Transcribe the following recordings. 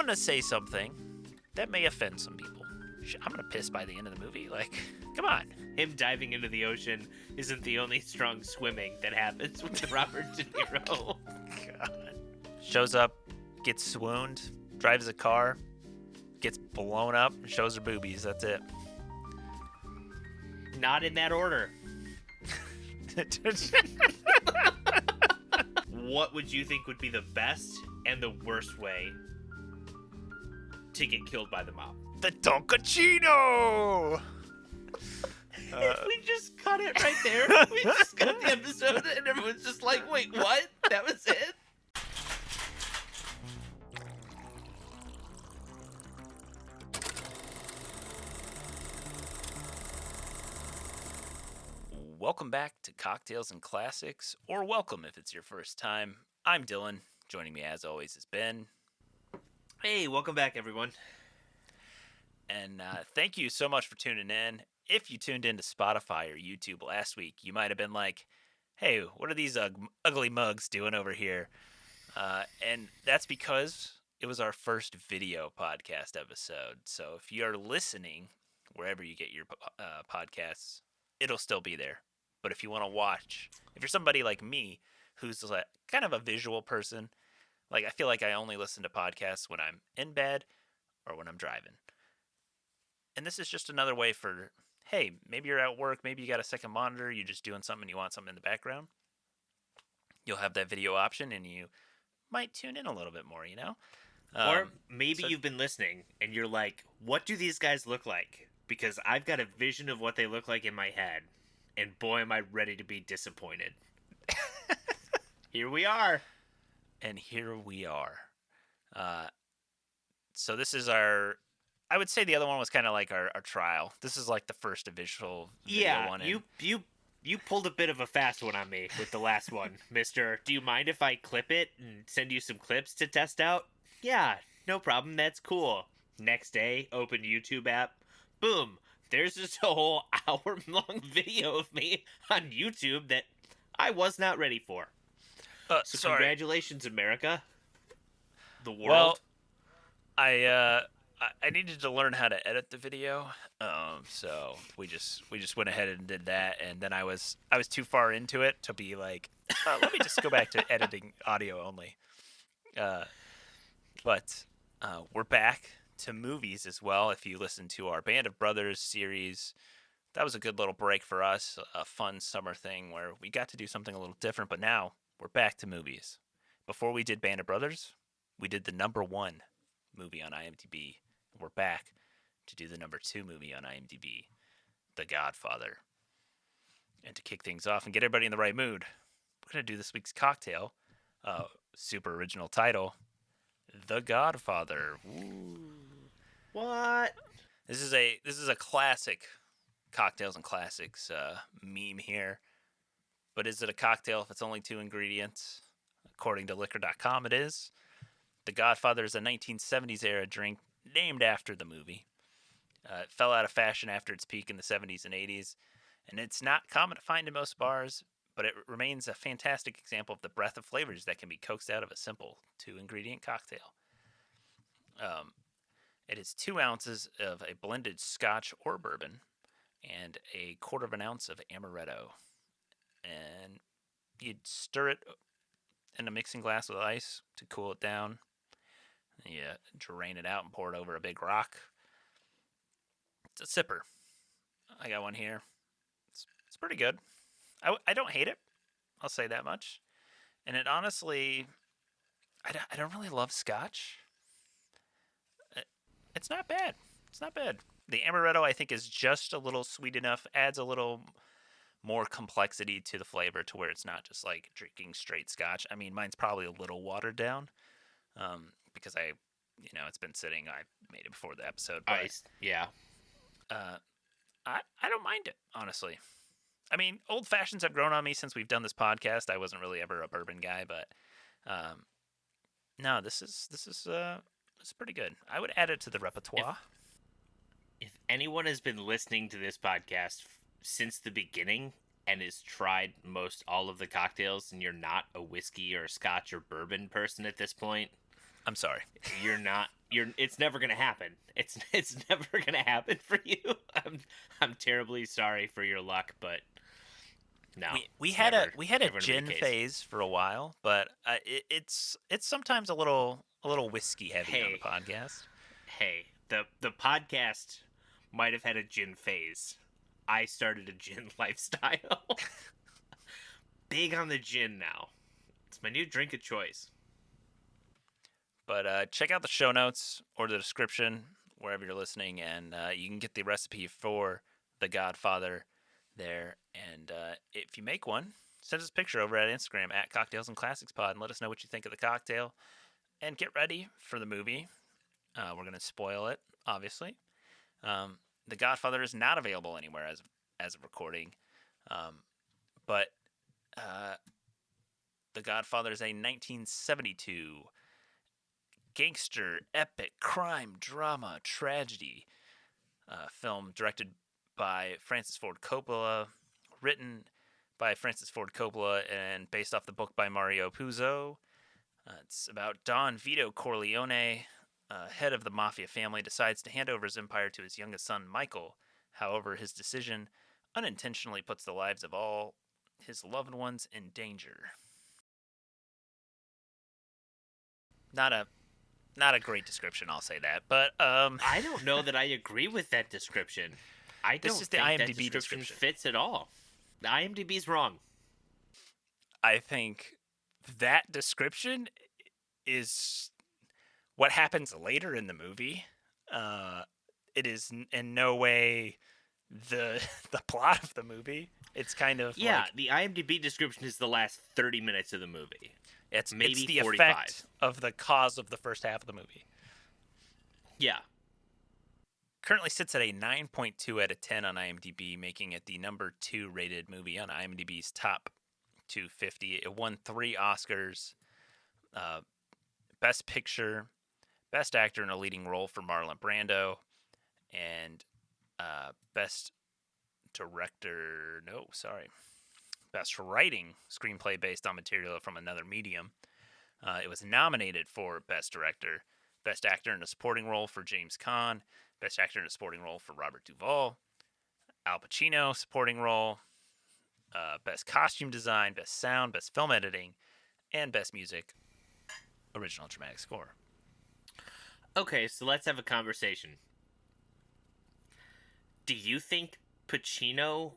going to say something that may offend some people. I'm going to piss by the end of the movie. Like, come on. Him diving into the ocean isn't the only strong swimming that happens with Robert De Niro. God. Shows up, gets swooned, drives a car, gets blown up, and shows her boobies. That's it. Not in that order. What would you think would be the best and the worst way to get killed by the mob? The Doncachino! If we just cut it right there, we just cut the episode and everyone's just like, wait, what? That was it? Welcome back to Cocktails and Classics, or welcome if it's your first time. I'm Dylan. Joining me as always is Ben. Hey, welcome back, everyone. And thank you so much for tuning in. If you tuned into Spotify or YouTube last week, you might have been like, hey, what are these ugly mugs doing over here? And that's because it was our first video podcast episode. So if you are listening, wherever you get your podcasts, it'll still be there. But if you want to watch, if you're somebody like me, who's like kind of a visual person, like I feel like I only listen to podcasts when I'm in bed or when I'm driving. And this is just another way for, hey, maybe you're at work, maybe you got a second monitor, you're just doing something, you want something in the background. You'll have that video option and you might tune in a little bit more, you know? Or maybe you've been listening and you're like, what do these guys look like? Because I've got a vision of what they look like in my head. And boy, am I ready to be disappointed. Here we are. And here we are. So this is our... I would say the other one was kind of like our trial. This is like the first official video one. You pulled a bit of a fast one on me with the last one, mister. Do you mind if I clip it and send you some clips to test out? Yeah, no problem. That's cool. Next day, open YouTube app. Boom. There's just a whole hour-long video of me on YouTube that I was not ready for. So congratulations, America. The world. Well, I needed to learn how to edit the video, so we just went ahead and did that, and then I was too far into it to be like, let me just go back to editing audio only. But we're back to movies as well. If you listen to our Band of Brothers series, that was a good little break for us, a fun summer thing where we got to do something a little different, but now we're back to movies. Before we did Band of Brothers, we did the number 1 movie on IMDb. We're back to do the number 2 movie on IMDb, The Godfather. And to kick things off and get everybody in the right mood, we're going to do this week's cocktail. Super original title, The Godfather. Ooh. What? This is a classic Cocktails and Classics meme here. But is it a cocktail if it's only 2 ingredients? According to liquor.com, it is. The Godfather is a 1970s era drink named after the movie. It fell out of fashion after its peak in the 70s and 80s, and it's not common to find in most bars, but it remains a fantastic example of the breadth of flavors that can be coaxed out of a simple 2-ingredient cocktail. It is 2 ounces of a blended Scotch or bourbon and a 1/4 of an ounce of amaretto. And you'd stir it in a mixing glass with ice to cool it down. You drain it out and pour it over a big rock. It's a sipper. I got one here. It's pretty good. I don't hate it. I'll say that much. And it honestly, I don't really love Scotch. It's not bad. It's not bad. The amaretto, I think, is just a little sweet enough. Adds a little more complexity to the flavor to where it's not just like drinking straight Scotch. I mean, mine's probably a little watered down. Because it's been sitting. I made it before the episode. But, yeah. I don't mind it, honestly. I mean, old fashions have grown on me since we've done this podcast. I wasn't really ever a bourbon guy, but no, this is pretty good. I would add it to the repertoire. If anyone has been listening to this podcast since the beginning and has tried most all of the cocktails, and you're not a whiskey or a Scotch or bourbon person at this point, I'm sorry. You're it's never gonna happen. It's never gonna happen for you. I'm terribly sorry for your luck, but no, We it's had a never we had a never gonna be the gin case. phase for a while, but it's sometimes a little whiskey heavy on the Hey, podcast. hey, the podcast might have had a gin phase. I started a gin lifestyle. Big on the gin now. It's my new drink of choice. But check out the show notes or the description wherever you're listening, and you can get the recipe for the Godfather there. And if you make one, send us a picture over at Instagram at Cocktails and Classics Pod and let us know what you think of the cocktail. And get ready for the movie. We're going to spoil it, obviously. The Godfather is not available anywhere as of recording, but uh, The Godfather is a 1972 gangster, epic, crime, drama, tragedy film directed by Francis Ford Coppola, written by Francis Ford Coppola, and based off the book by Mario Puzo. It's about Don Vito Corleone, head of the mafia family, decides to hand over his empire to his youngest son, Michael. However, his decision unintentionally puts the lives of all his loved ones in danger. Not a great description, I'll say that. But I don't know that I agree with that description. I this don't is the think that IMDb description description. fits at all. The IMDb's wrong. I think that description is what happens later in the movie. It is in no way the the plot of the movie. It's kind of Yeah, like the IMDb description is the last 30 minutes of the movie. it's Maybe the 45. effect of the cause of the first half of the movie. Yeah. Currently sits at a 9.2 out of 10 on IMDb, making it the number 2 rated movie on IMDb's top 250. It won 3 Oscars: uh, Best Picture, Best Actor in a Leading Role for Marlon Brando, and Best Director. No, sorry. Best Writing Screenplay based on material from another medium. It was nominated for Best Director, Best Actor in a Supporting Role for James Caan, Best Actor in a Supporting Role for Robert Duvall, Al Pacino Supporting Role, Best Costume Design, Best Sound, Best Film Editing, and Best Music Original Dramatic Score. Okay, so let's have a conversation. Do you think Pacino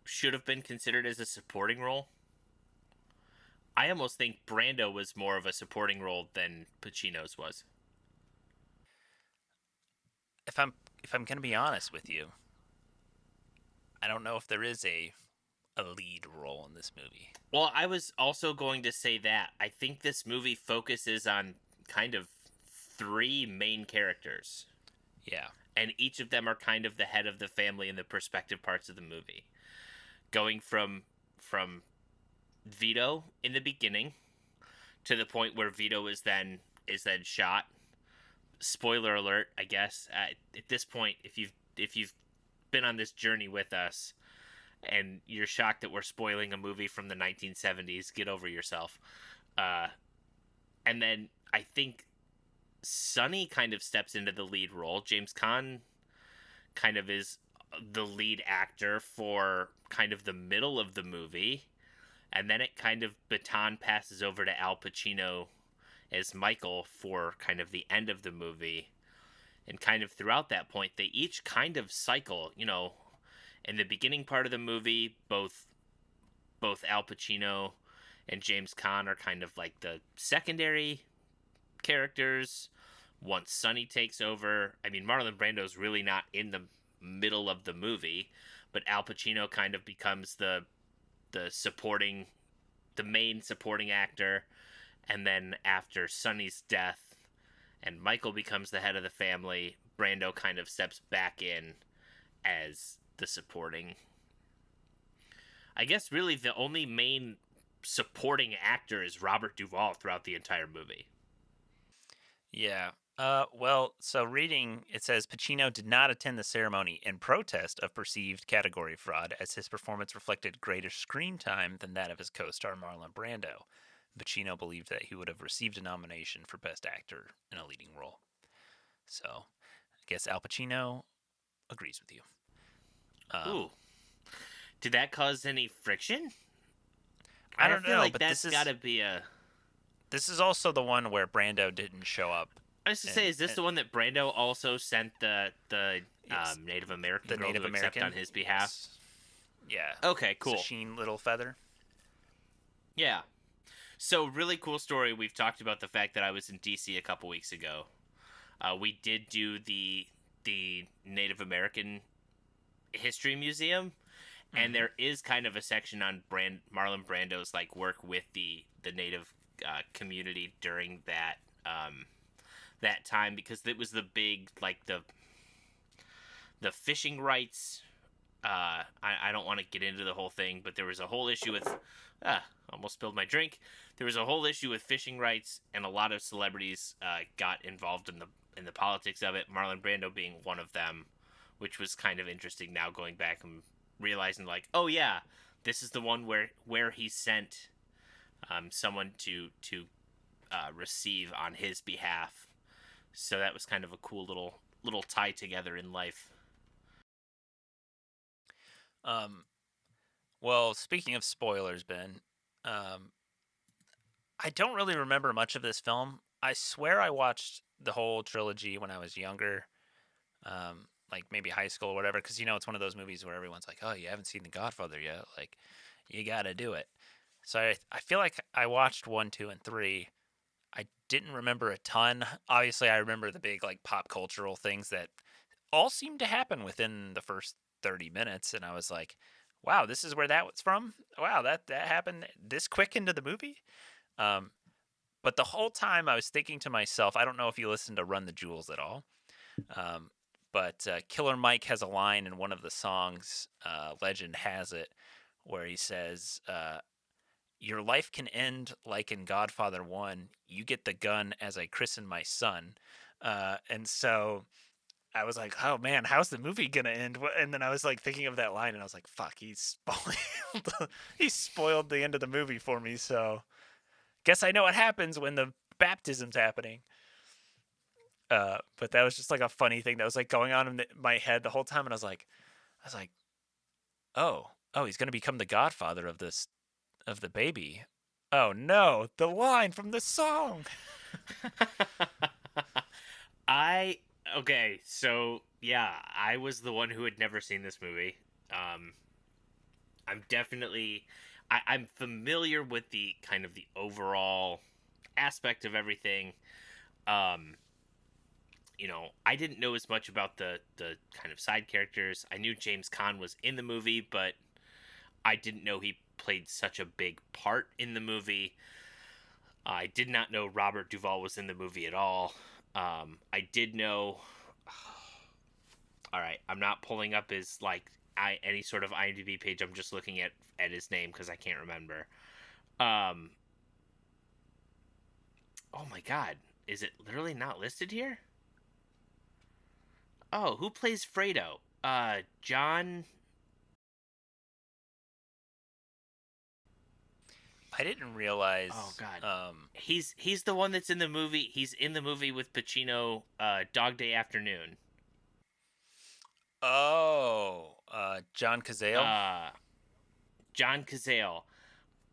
should have been considered as a supporting role? I almost think Brando was more of a supporting role than Pacino's was. If I'm gonna be honest with you, I don't know if there is a lead role in this movie. Well, I was also going to say that. I think this movie focuses on kind of 3 main characters, Yeah. and each of them are kind of the head of the family in the perspective parts of the movie. Going from Vito in the beginning to the point where Vito is then shot. Spoiler alert, I guess. At this point, if you've been on this journey with us and you're shocked that we're spoiling a movie from the 1970s, get over yourself. And then I think Sonny kind of steps into the lead role. James Caan kind of is the lead actor for kind of the middle of the movie. And then it kind of baton passes over to Al Pacino as Michael for kind of the end of the movie. And kind of throughout that point, they each kind of cycle, in the beginning part of the movie, both Al Pacino and James Caan are kind of like the secondary characters. Once Sonny takes over, I mean, Marlon Brando's really not in the middle of the movie, but Al Pacino kind of becomes the main supporting actor. And then after Sonny's death and Michael becomes the head of the family, Brando kind of steps back in as the supporting. I guess really the only main supporting actor is Robert Duvall throughout the entire movie. Yeah. Well, so reading, it says Pacino did not attend the ceremony in protest of perceived category fraud, as his performance reflected greater screen time than that of his co-star Marlon Brando. Pacino believed that he would have received a nomination for Best Actor in a leading role. So I guess Al Pacino agrees with you. Um, Ooh, did that cause any friction? I I don't feel know, like but that's got to be a. this is also the one where Brando didn't show up, I was to say, is this and the one that Brando also sent the yes, Native American the girl Native to accept on American, his behalf? yes, yeah, Okay, cool. Sacheen Littlefeather. Yeah. So really cool story. We've talked about the fact that I was in DC a couple weeks ago. We did do the Native American History Museum, and Mm-hmm. there is kind of a section on Marlon Brando's like work with the Native community during um, that time, because it was the big like the fishing rights. I don't want to get into the whole thing, but there was a whole issue with. Almost spilled my drink. There was a whole issue with fishing rights, and a lot of celebrities got involved in the politics of it. Marlon Brando being one of them, which was kind of interesting. Now going back and realizing, like, oh yeah, this is the one where he sent someone to receive on his behalf. So that was kind of a cool little tie together in life. Um, well, speaking of spoilers, Ben, um, I don't really remember much of this film. I swear I watched the whole trilogy when I was younger, like maybe high school or whatever, because it's one of those movies where everyone's like, "Oh, you haven't seen The Godfather yet? Like, you gotta do it." So I feel like I watched one, two, and three. I didn't remember a ton. Obviously, I remember the big like pop cultural things that all seemed to happen within the first 30 minutes, and I was like, "Wow, this is where that was from. Wow, that happened this quick into the movie." Um, but the whole time I was thinking to myself, I don't know if you listened to Run the Jewels at all, um, but Killer Mike has a line in one of the songs, Legend Has It, where he says, "Your life can end like in Godfather 1. You get the gun as I christen my son." And so I was like, "Oh man, how's the movie gonna end?" And then I was like thinking of that line, and I was like, "Fuck, he's spoiled. He spoiled the end of the movie for me." So guess I know what happens when the baptism's happening. But that was just like a funny thing that was like going on in my head the whole time, and I was like, oh, he's gonna become the godfather of the baby. Oh no, the line from the song. I okay, so yeah, I was the one who had never seen this movie. Um, I'm definitely I'm familiar with the kind of the overall aspect of everything. Um, I didn't know as much about the kind of side characters. I knew James Caan was in the movie, but I didn't know he played such a big part in the movie. I did not know Robert Duvall was in the movie at all. I did know. All right, I'm not pulling up his like any sort of IMDb page. I'm just looking at his name because I can't remember. Um. Oh my God, is it literally not listed here? Oh, who plays Fredo? John. I didn't Oh realize. God, he's the one that's in the movie. He's in the movie with Pacino. Dog Day Afternoon. Oh, John Cazale. Uh, John Cazale.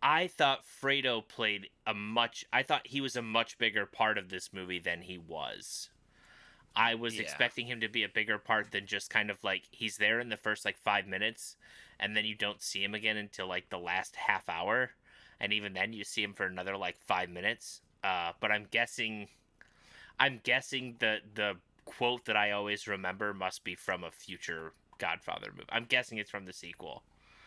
I thought Fredo played a much. I thought he was a much bigger part of this movie than he was. I was Yeah. expecting him to be a bigger part than just kind of like he's there in the first like 5 minutes, and then you don't see him again until like the last half hour, and even then you see him for another like 5 minutes. But I'm guessing the quote that I always remember must be from a future Godfather movie. I'm guessing it's from the sequel.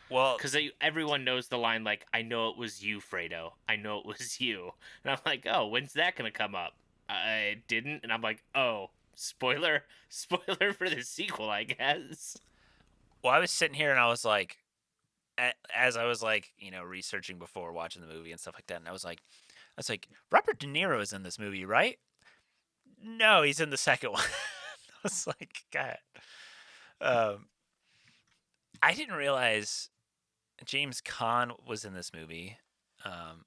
Well, Because everyone knows the line, like, I know it was you, Fredo. I know it was you. And I'm like, oh, when's that going to come up? I didn't. And I'm like, oh, spoiler. Spoiler for the sequel, I guess. I was sitting here and I was like, as I was like, researching before watching the movie and stuff like that, and I was like, Robert De Niro is in this movie, right? No, he's in the second one. I was like, God. Um, I didn't realize James Caan was in this movie. Um,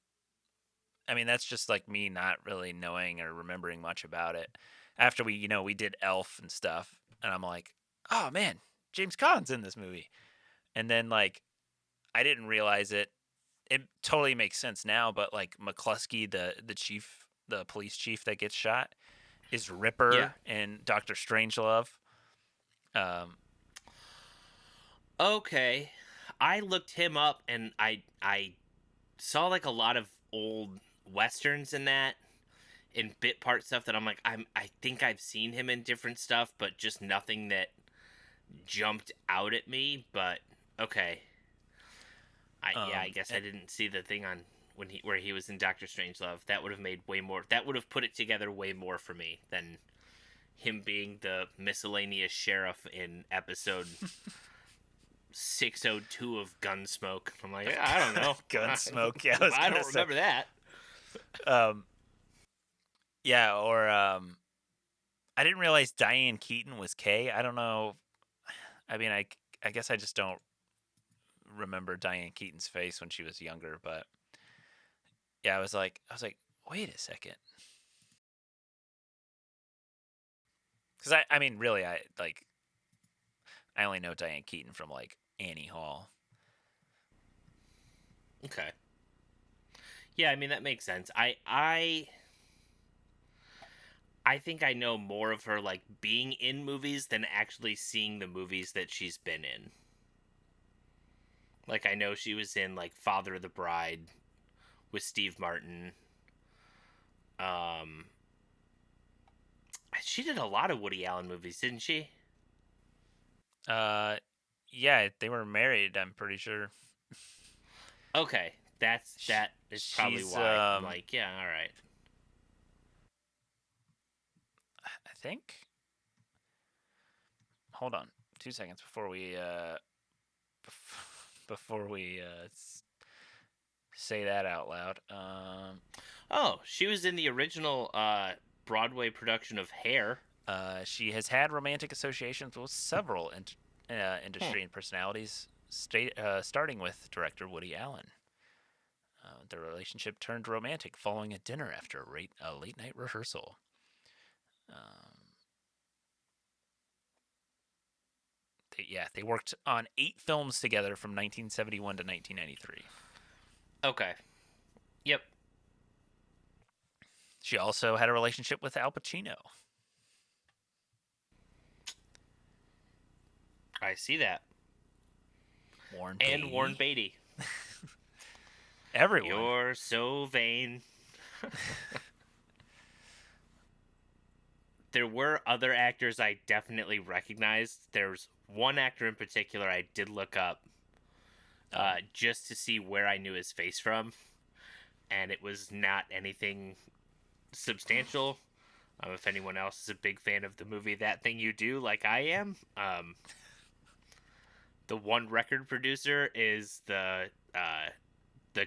I mean, that's just like me not really knowing or remembering much about it. After we did Elf and stuff, and I'm like, oh man, James Caan's in this movie. And then like I didn't realize it. It totally makes sense now, but like McCluskey, the chief, the police chief that gets shot, is Yeah. Ripper in Doctor Strangelove. Um, Okay. I looked him up and I saw like a lot of old westerns in that in bit part stuff that I'm like I think I've seen him in different stuff, but just nothing that jumped out at me. But okay, I guess I and didn't see the thing on when he where he was in Doctor Strangelove. That would have made way more. That would have put it together way more for me than him being the miscellaneous sheriff in episode 602 of Gunsmoke. I'm like, yeah, I don't know. Gunsmoke. Yeah, I was I gonna don't say. remember that. Um, yeah, or I didn't realize Diane Keaton was Kay. I don't know. I mean, I guess I just don't remember Diane Keaton's face when she was younger, but yeah, I was like, wait a second, because I mean, really, I only know Diane Keaton from like Annie Hall. Okay. Yeah, I mean that makes sense. I think I know more of her like being in movies than actually seeing the movies that she's been in. Like I know she was in like Father of the Bride with Steve Martin. Um she did a lot of Woody Allen movies, didn't she? Uh, yeah, they were married. I'm pretty sure. Okay. That is probably She's why. I'm like, yeah, all right. I think. Hold on, 2 seconds before we say that out loud. Oh, she was in the original Broadway production of Hair. She has had romantic associations with several Hmm. industry and personalities, starting with director Woody Allen. The relationship turned romantic following a dinner after a late night rehearsal. Um, they worked on 8 films together from 1971 to 1993. Okay. Yep. She also had a relationship with Al Pacino. I see that. Warren And Warren Beatty. Beatty. Everyone. You're so vain. There were other actors I definitely recognized. There's one actor in particular I did look up Oh, just to see where I knew his face from, and it was not anything substantial. If anyone else is a big fan of the movie That Thing You Do, like I am, the one record producer is the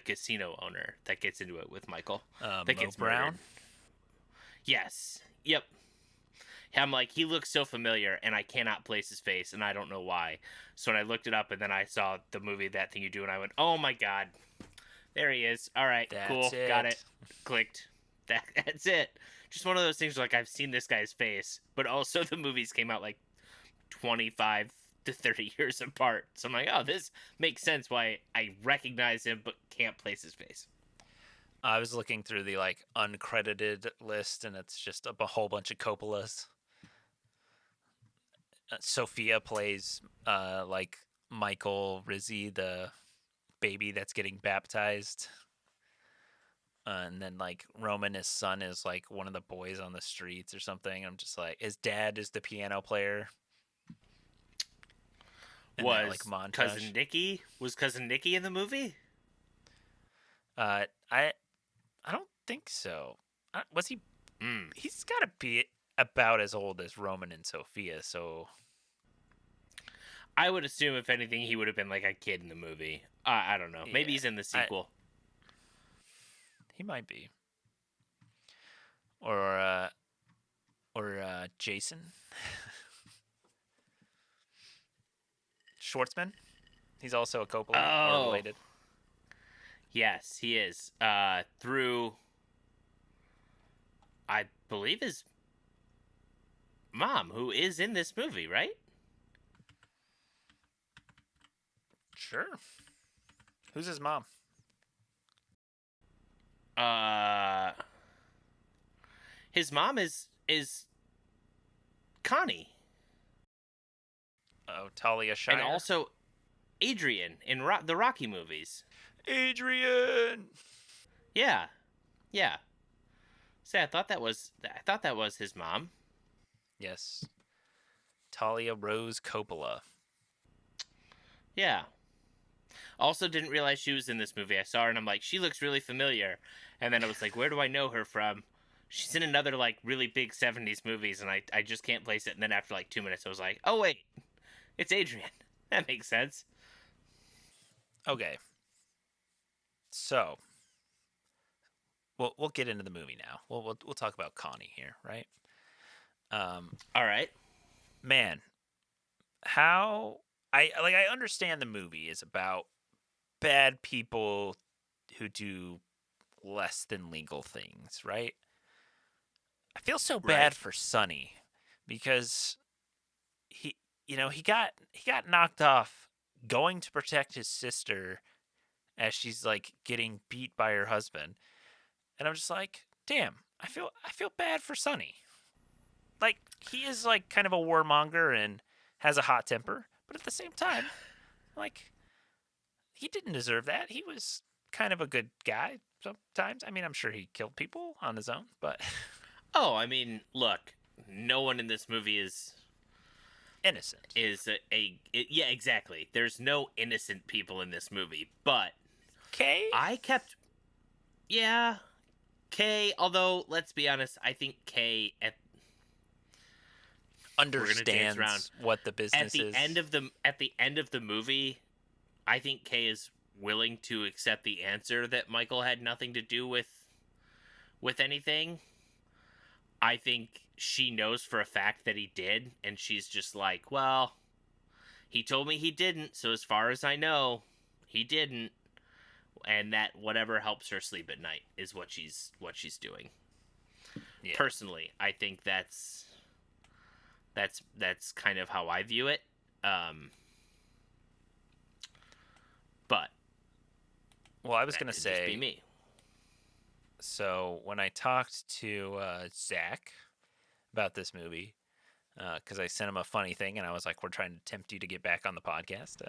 casino owner that gets into it with Michael, that Mo gets murdered. Brown. Yes. Yep. I'm like, he looks so familiar, and I cannot place his face, and I don't know why. So when I looked it up, and then I saw the movie That Thing You Do, and I went, oh my god, there he is. All right, That's cool, got it, it. clicked. That's it. Just one of those things where, like, I've seen this guy's face, but also the movies came out like 25 to 30 years apart. So I'm like, oh, this makes sense why I recognize him but can't place his face. I was looking through the like uncredited list, and it's just a whole bunch of Coppolas. Sophia plays like Michael Rizzi, the baby that's getting baptized. And then like Roman, his son, is like one of the boys on the streets or something. I'm just like, his dad is the piano player in that like Was montage. Cousin Nicky in the movie? Uh, I don't think so. Was he? Hmm. He's got to be about as old as Roman and Sophia, so I would assume, if anything, he would have been like a kid in the movie. I don't know. Maybe yeah, he's in the I sequel. he might be. Or Jason Schwartzman. He's also a Coppola or Oh, related. yes, he is. Through. I believe his mom, who is in this movie, right? Sure. Who's his mom? Uh, his mom is Connie, Oh, Talia and Shire. also Adrian in the Rocky movies. Adrian. Yeah, yeah. Say, I thought that was his mom. Yes. Talia Rose Coppola. Yeah. Also, didn't realize she was in this movie. I saw her and I'm like, she looks really familiar. And then I was like, where do I know her from? She's in another like really big '70s movies, and I just can't place it. And then after like 2 minutes, I was like, oh wait, it's Adrian. That makes sense. Okay. So, we'll get into the movie now. We'll talk about Connie here, right? Um, All right. man, how I understand the movie is about bad people who do less than legal things, right? I feel so Right. bad for Sonny because he he got knocked off going to protect his sister as she's like getting beat by her husband. And I'm just like, damn, I feel bad for Sonny. Like he is like kind of a warmonger and has a hot temper, but at the same time, like he didn't deserve that. He was kind of a good guy sometimes. I mean, I'm sure he killed people on his own, but Oh, I mean, look, no one in this movie innocent. is yeah, exactly. There's no innocent people in this movie, but Okay? I kept yeah, Kay, although let's be honest, I think Kay we're going to dance around Understands what the business is. at the end of the movie, I think Kay is willing to accept the answer that Michael had nothing to do with anything. I think she knows for a fact that he did, and she's just like, well, he told me he didn't, so as far as I know, he didn't. And that whatever helps her sleep at night is what she's doing. Yeah. Personally, I think that's kind of how I view it. Um, but Well, I was that going to could just be say, me. so when I talked to Zach about this movie, because I sent him a funny thing and I was like, we're trying to tempt you to get back on the podcast.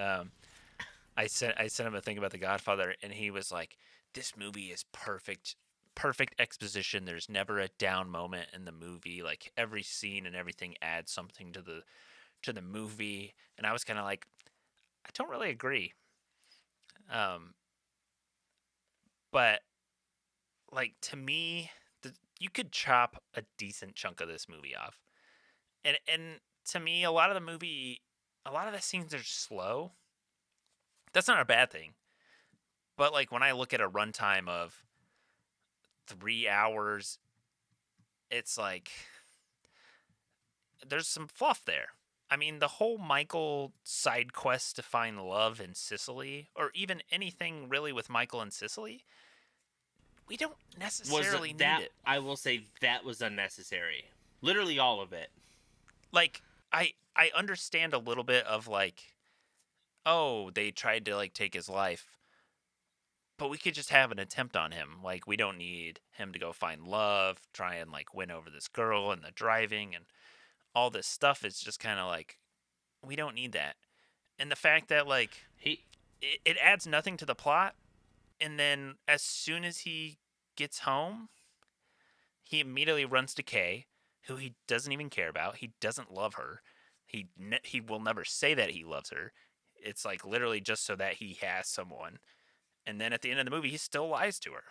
I sent him a thing about the Godfather, and he was like, "This movie is perfect, perfect exposition. There's never a down moment in the movie. Like every scene and everything adds something to the movie." And I was kind of like, I don't really agree. Um, but like to me, you could chop a decent chunk of this movie off, and to me, a lot of the scenes are slow. That's not a bad thing. But like when I look at a runtime of 3 hours, it's like there's some fluff there. I mean, the whole Michael side quest to find love in Sicily, or even anything really with Michael and Sicily, we don't Was necessarily need that it. I will say that was unnecessary. Literally all of it. Like, I understand a little bit of like, oh, they tried to like take his life, but we could just have an attempt on him. Like, we don't need him to go find love, try and like win over this girl, and the driving and all this stuff is just kind of like we don't need that. And the fact that like He it adds nothing to the plot, and then as soon as he gets home, he immediately runs to Kay, who he doesn't even care about. He doesn't love her. He will never say that he loves her. It's like literally just so that he has someone. And then at the end of the movie, he still lies to her.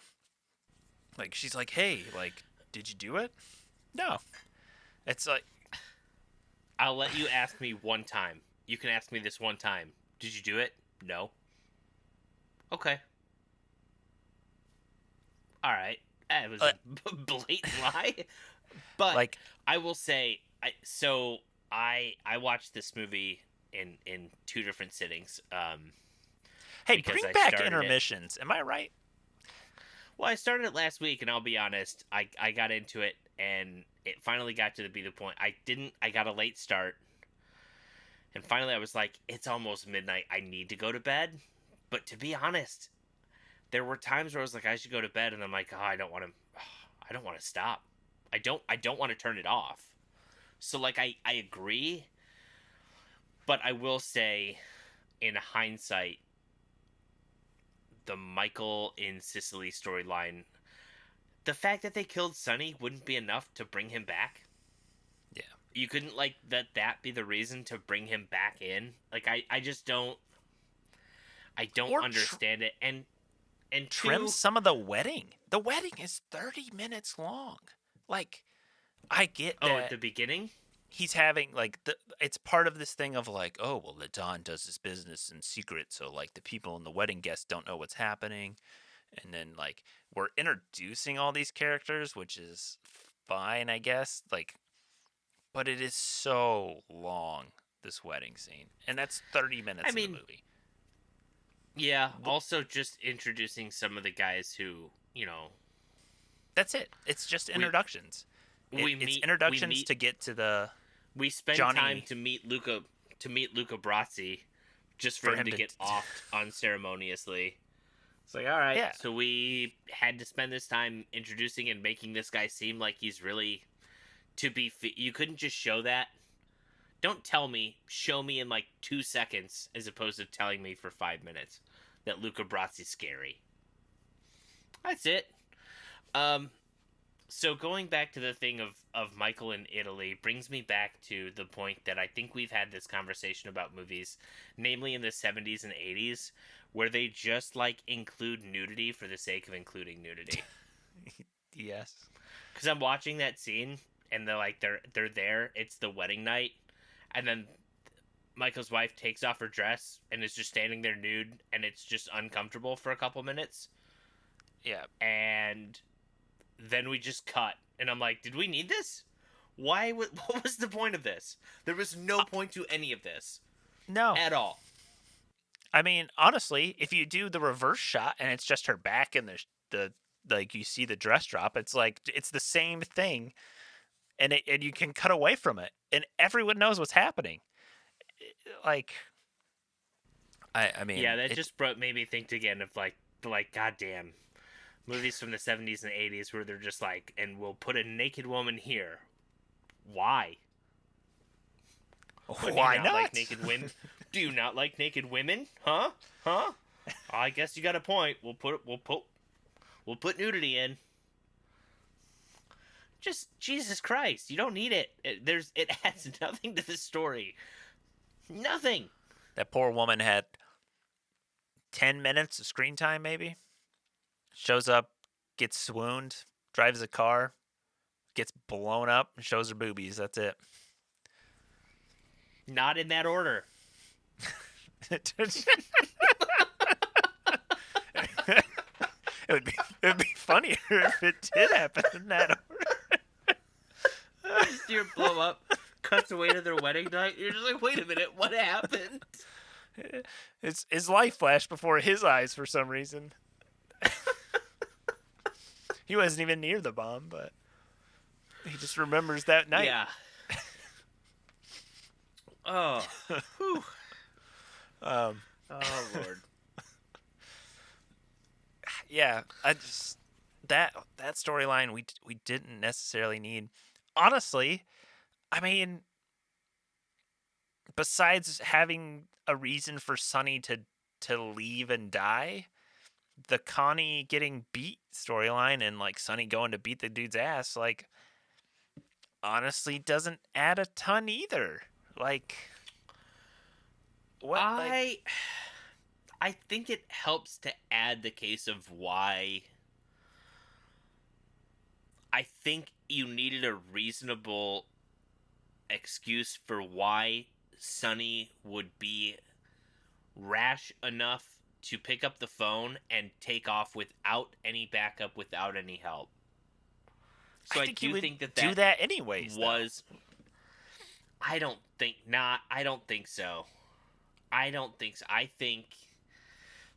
Like she's like, "Hey, like, did you do it?" No. It's like, I'll let you ask me one time. You can ask me this one time. Did you do it? No. Okay. All right. That was uh, a blatant lie. But like, I will say I watched this movie in two different sittings hey, because bring I back started it. intermissions. Am I right? Well, I started it last week, and I'll be honest, I got into it, and it finally got to be the point. I got a late start, and finally I was like, it's almost midnight. I need to go to bed. But to be honest, there were times where I was like, I should go to bed, and I'm like, oh, I don't want to. I don't want to stop. I don't want to turn it off. So like I agree, but I will say, in hindsight, the Michael in Sicily storyline, the fact that they killed Sonny wouldn't be enough to bring him back. Yeah. You couldn't like that be the reason to bring him back in. Like I just don't. I don't Or understand it. And trim two, some of the wedding. The wedding is 30 minutes long. Like, I get oh, at that the beginning. he's having like it's part of this thing of like, oh well, the Don does his business in secret, so like the people and the wedding guests don't know what's happening, and then like we're introducing all these characters, which is fine, I guess. Like, but it is so long, this wedding scene, and that's 30 I minutes in the mean, movie. yeah. Also, just introducing some of the guys who That's it. It's just we introductions. we It's meet we introductions meet to get to the we spend time Johnny to meet Luca Brasi, just for for him him to to. get offed unceremoniously. It's like, all right, Yeah, so we had to spend this time introducing and making this guy seem like he's really you couldn't just show that. Don't tell me, show me in like 2 seconds as opposed to telling me for 5 minutes that Luca Brasi's scary. That's it. Um, so going back to the thing of Michael in Italy brings me back to the point that I think we've had this conversation about movies, namely in the 70s and 80s, where they just like include nudity for the sake of including nudity. yes. Because I'm watching that scene and they're there. It's the wedding night, and then Michael's wife takes off her dress and is just standing there nude, and it's just uncomfortable for a couple minutes, Yeah. and then we just cut, and I'm like, did we need this? What was the point of this? There was no point to any of this No. at all. I mean, honestly, if you do the reverse shot and it's just her back and the like you see the dress drop, it's like it's the same thing, and you can cut away from it, and everyone knows what's happening. Like, I mean, Yeah, that it. just made me think again of like goddamn movies from the 70s and 80s where they're just like, and we'll put a naked woman here. Why? What, do you Why not like not? naked women? Do you not like naked women? Huh? Huh? I guess you got a point. We'll put nudity in. Just Jesus Christ, you don't need it. It adds nothing to the story. Nothing. That poor woman had 10 minutes of screen time, maybe. Shows up, gets swooned, drives a car, gets blown up, and shows her boobies. That's it. Not in that order. it would be funnier if it did happen in that order. Just your blow up, cuts away to their wedding night. You're just like, wait a minute, what happened? His life flashed before his eyes for some reason. He wasn't even near the bomb, but he just remembers that night. Yeah. Oh. Whew. Oh Lord. Yeah, I just that storyline we didn't necessarily need. Honestly, I mean, besides having a reason for Sonny to leave and die, the Connie getting beat storyline and like Sonny going to beat the dude's ass, like honestly doesn't add a ton either. Like what I think it helps to add the case of why I think you needed a reasonable excuse for why Sonny would be rash enough to pick up the phone and take off without any backup, without any help. So I I think he do would think that do that anyways. was. I don't think not. I don't think so. I don't think so. I think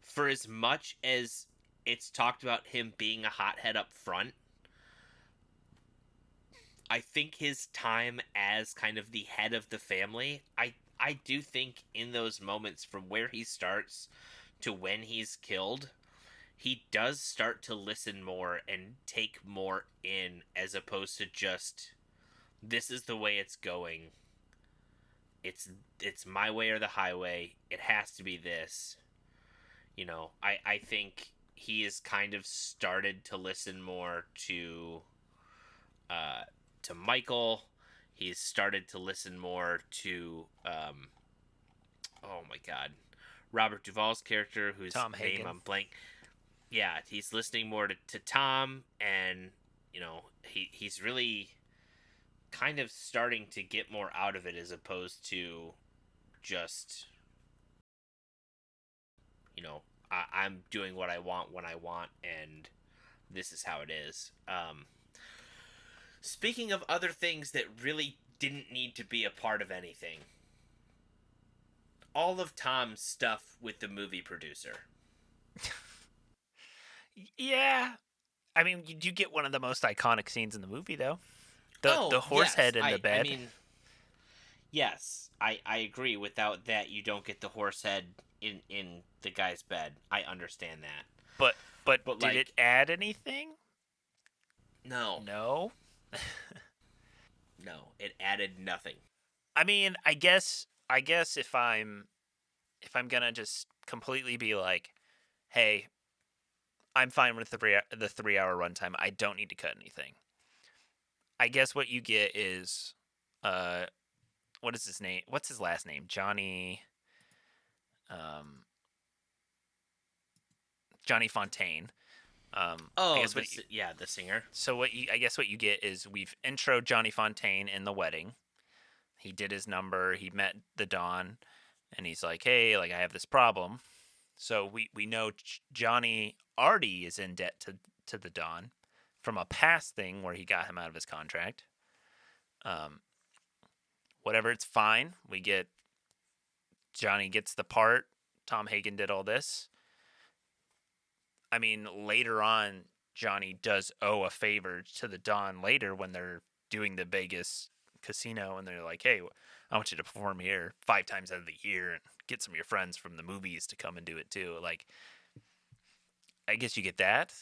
for as much as it's talked about him being a hothead up front. I think his time as kind of the head of the family, I do think in those moments from where he starts to when he's killed, he does start to listen more and take more in as opposed to just this is the way it's going. It's it's my way or the highway. It has to be this. I think he has kind of started to listen more uh to Michael. He's started to listen more to oh my god, Robert Duvall's character, whose Tom name Hagen. I'm blank. Yeah, he's listening more to Tom, and he's really kind of starting to get more out of it as opposed to just you know I'm doing what I want when I want, and this is how it is. Speaking of other things that really didn't need to be a part of anything, all of Tom's stuff with the movie producer. Yeah. I mean, you do get one of the most iconic scenes in the movie, though. The Oh horse yes, head in the I bed. mean yes, I agree. Without that, you don't get the horse head in the guy's bed. I understand that, But but but did it like add anything? no, No. no, it added nothing. I mean, I guess if I'm gonna just completely be like, hey, I'm fine with the 3 hour runtime. I don't need to cut anything. I guess what you get is, uh, what is his name? What's his last name? Um, Johnny Fontane. I Oh, guess what you, yeah, the singer. so what you I guess what you get is we've intro Johnny Fontane in the wedding. He did his number. He met the Don, and he's like, hey, like I have this problem. So we know Johnny already is in debt to the Don from a past thing where he got him out of his contract. Um, whatever, it's fine. We get Johnny gets the part. Tom Hagen did all this. I mean, later on, Johnny does owe a favor to the Don later when they're doing the Vegas casino and they're like, hey, I want you to perform here 5 times out of the year and get some of your friends from the movies to come and do it too. Like, I guess you get that.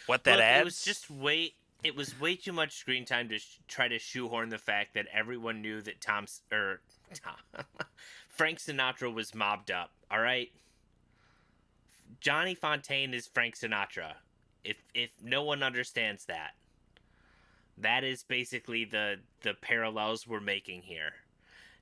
What that Look, it was adds? just way. It was way too much screen time to try to shoehorn the fact that everyone knew that Tom, Frank Sinatra was mobbed up. All right, Johnny Fontane is Frank Sinatra. If no one understands that, that is basically the parallels we're making here.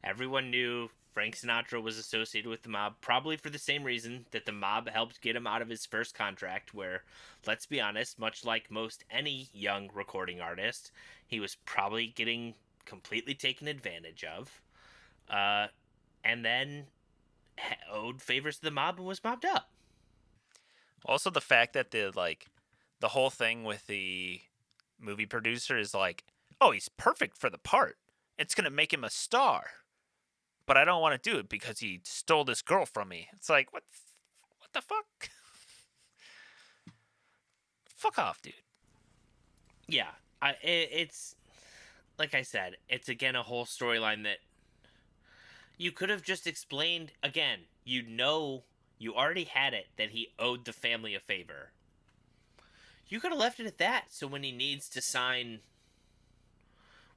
Everyone knew Frank Sinatra was associated with the mob, probably for the same reason that the mob helped get him out of his first contract, where, let's be honest, much like most any young recording artist, he was probably getting completely taken advantage of, uh, and then owed favors to the mob and was mobbed up. Also, the fact that the whole thing with the movie producer is like, oh, he's perfect for the part. It's gonna make him a star. But I don't want to do it because he stole this girl from me. It's like, what the fuck? Fuck off, dude. Yeah, it's like I said, it's again a whole storyline that you could have just explained again. You already had it that he owed the family a favor. You could have left it at that. So when he needs to sign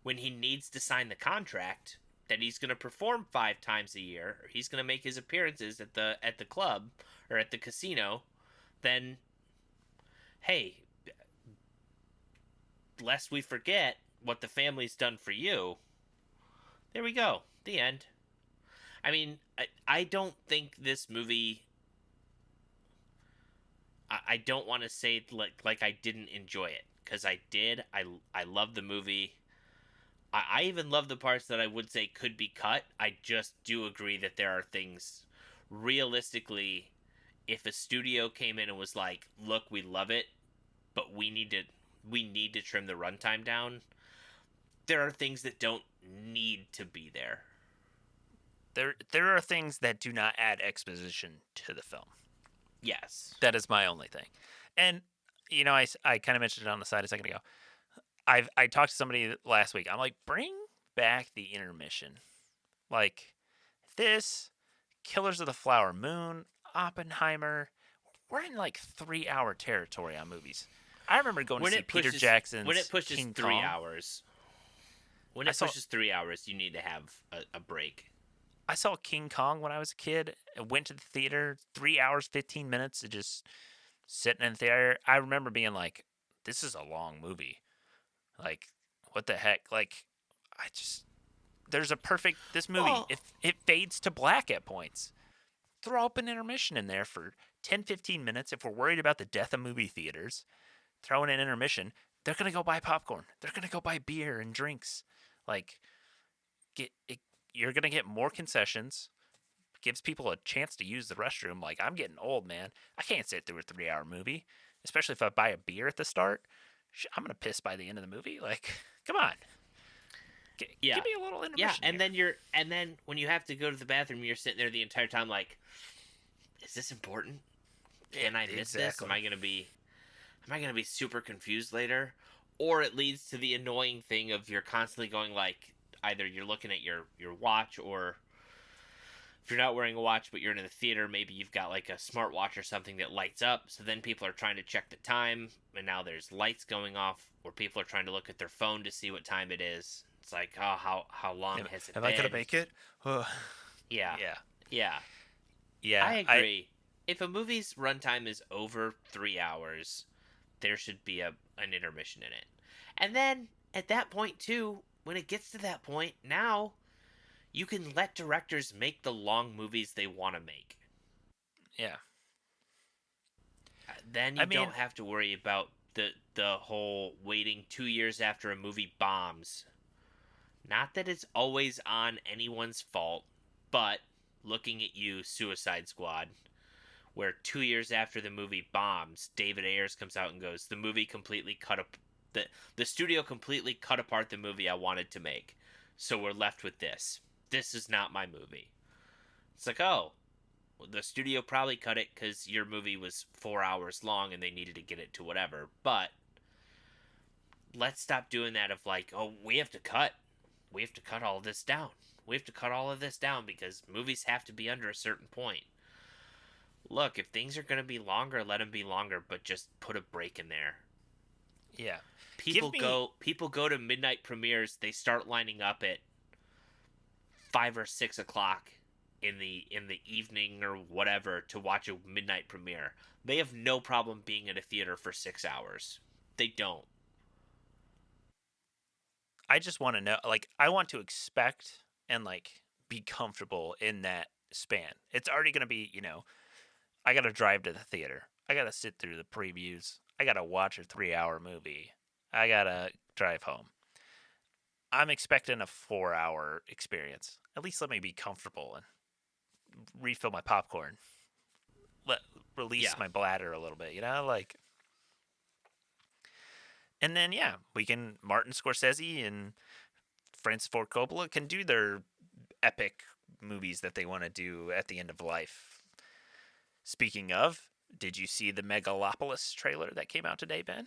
the contract that he's going to perform 5 times a year, or he's going to make his appearances at the club or at the casino, then hey, lest we forget what the family's done for you. There we go. The end. I mean, I don't think this movie. I don't want to say like I didn't enjoy it because I did. I love the movie. I even love the parts that I would say could be cut. I just do agree that there are things realistically. If a studio came in and was like, "Look, we love it, but we need to trim the runtime down," there are things that don't need to be there. There are things that do not add exposition to the film. Yes. That is my only thing. And I kind of mentioned it on the side a second ago. I talked to somebody last week. I'm like, bring back the intermission. Like this, Killers of the Flower Moon, Oppenheimer. We're in like 3-hour territory on movies. I remember going to When see it Peter pushes when it Jackson's pushes King 3 Kong. hours, when I it saw pushes 3 hours, you need to have a break. I saw King Kong when I was a kid. I went to the theater, 3 hours, 15 minutes to just sitting in the theater. I remember being like, "This is a long movie. Like, what the heck?" Like, I just there's a perfect this movie. Well, If it fades to black at points, throw up an intermission in there for 10, 15 minutes. If we're worried about the death of movie theaters, throw in an intermission. They're gonna go buy popcorn. They're gonna go buy beer and drinks. Like, get it, you're gonna get more concessions. Gives people a chance to use the restroom. Like, I'm getting old, man. I can't sit through a 3-hour movie, especially if I buy a beer at the start. I'm gonna piss by the end of the movie. Like, come on, yeah. give me a little Yeah, intermission and here. then when you have to go to the bathroom, you're sitting there the entire time like, is this important? Yeah, Can I miss this? exactly. Am I going to be super confused later? Or it leads to the annoying thing of you're constantly going like either you're looking at your watch, or if you're not wearing a watch but you're in the theater, maybe you've got like a smartwatch or something that lights up, so then people are trying to check the time and now there's lights going off, or people are trying to look at their phone to see what time it is. It's like, oh, how long has it Am I gonna been? make it? Yeah. Yeah, Yeah. I yeah. agree. If a movie's runtime is over 3 hours, there should be an intermission in it. And then at that point too, when it gets to that point, now you can let directors make the long movies they want to make. Yeah. Then I you mean, don't have to worry about the whole waiting 2 years after a movie bombs. Not that it's always on anyone's fault, but looking at you, Suicide Squad, where 2 years after the movie bombs, David Ayers comes out and goes, "The movie completely cut up the studio completely cut apart the movie I wanted to make, so we're left with this. This is not my movie." It's like, oh, well, the studio probably cut it because your movie was 4 hours long and they needed to get it to whatever. But let's stop doing that. Of like, oh, we have to cut all of this down. We have to cut all of this down because movies have to be under a certain point. Look, if things are going to be longer, let them be longer, but just put a break in there. yeah. Give me People go to midnight premieres, they start lining up at 5 or 6 o'clock in the evening or whatever to watch a midnight premiere. They have no problem being in a theater for 6 hours. They don't. I just want to know, like, I want to expect and like be comfortable in that span. It's already gonna be, I gotta drive to the theater. I gotta sit through the previews. I gotta watch a 3-hour movie. I gotta drive home. I'm expecting a 4-hour experience. At least let me be comfortable and refill my popcorn. Let release Yeah. my bladder a little bit, like. And then yeah, we can Martin Scorsese and Francis Ford Coppola can do their epic movies that they want to do at the end of life. Speaking of, did you see the Megalopolis trailer that came out today, Ben?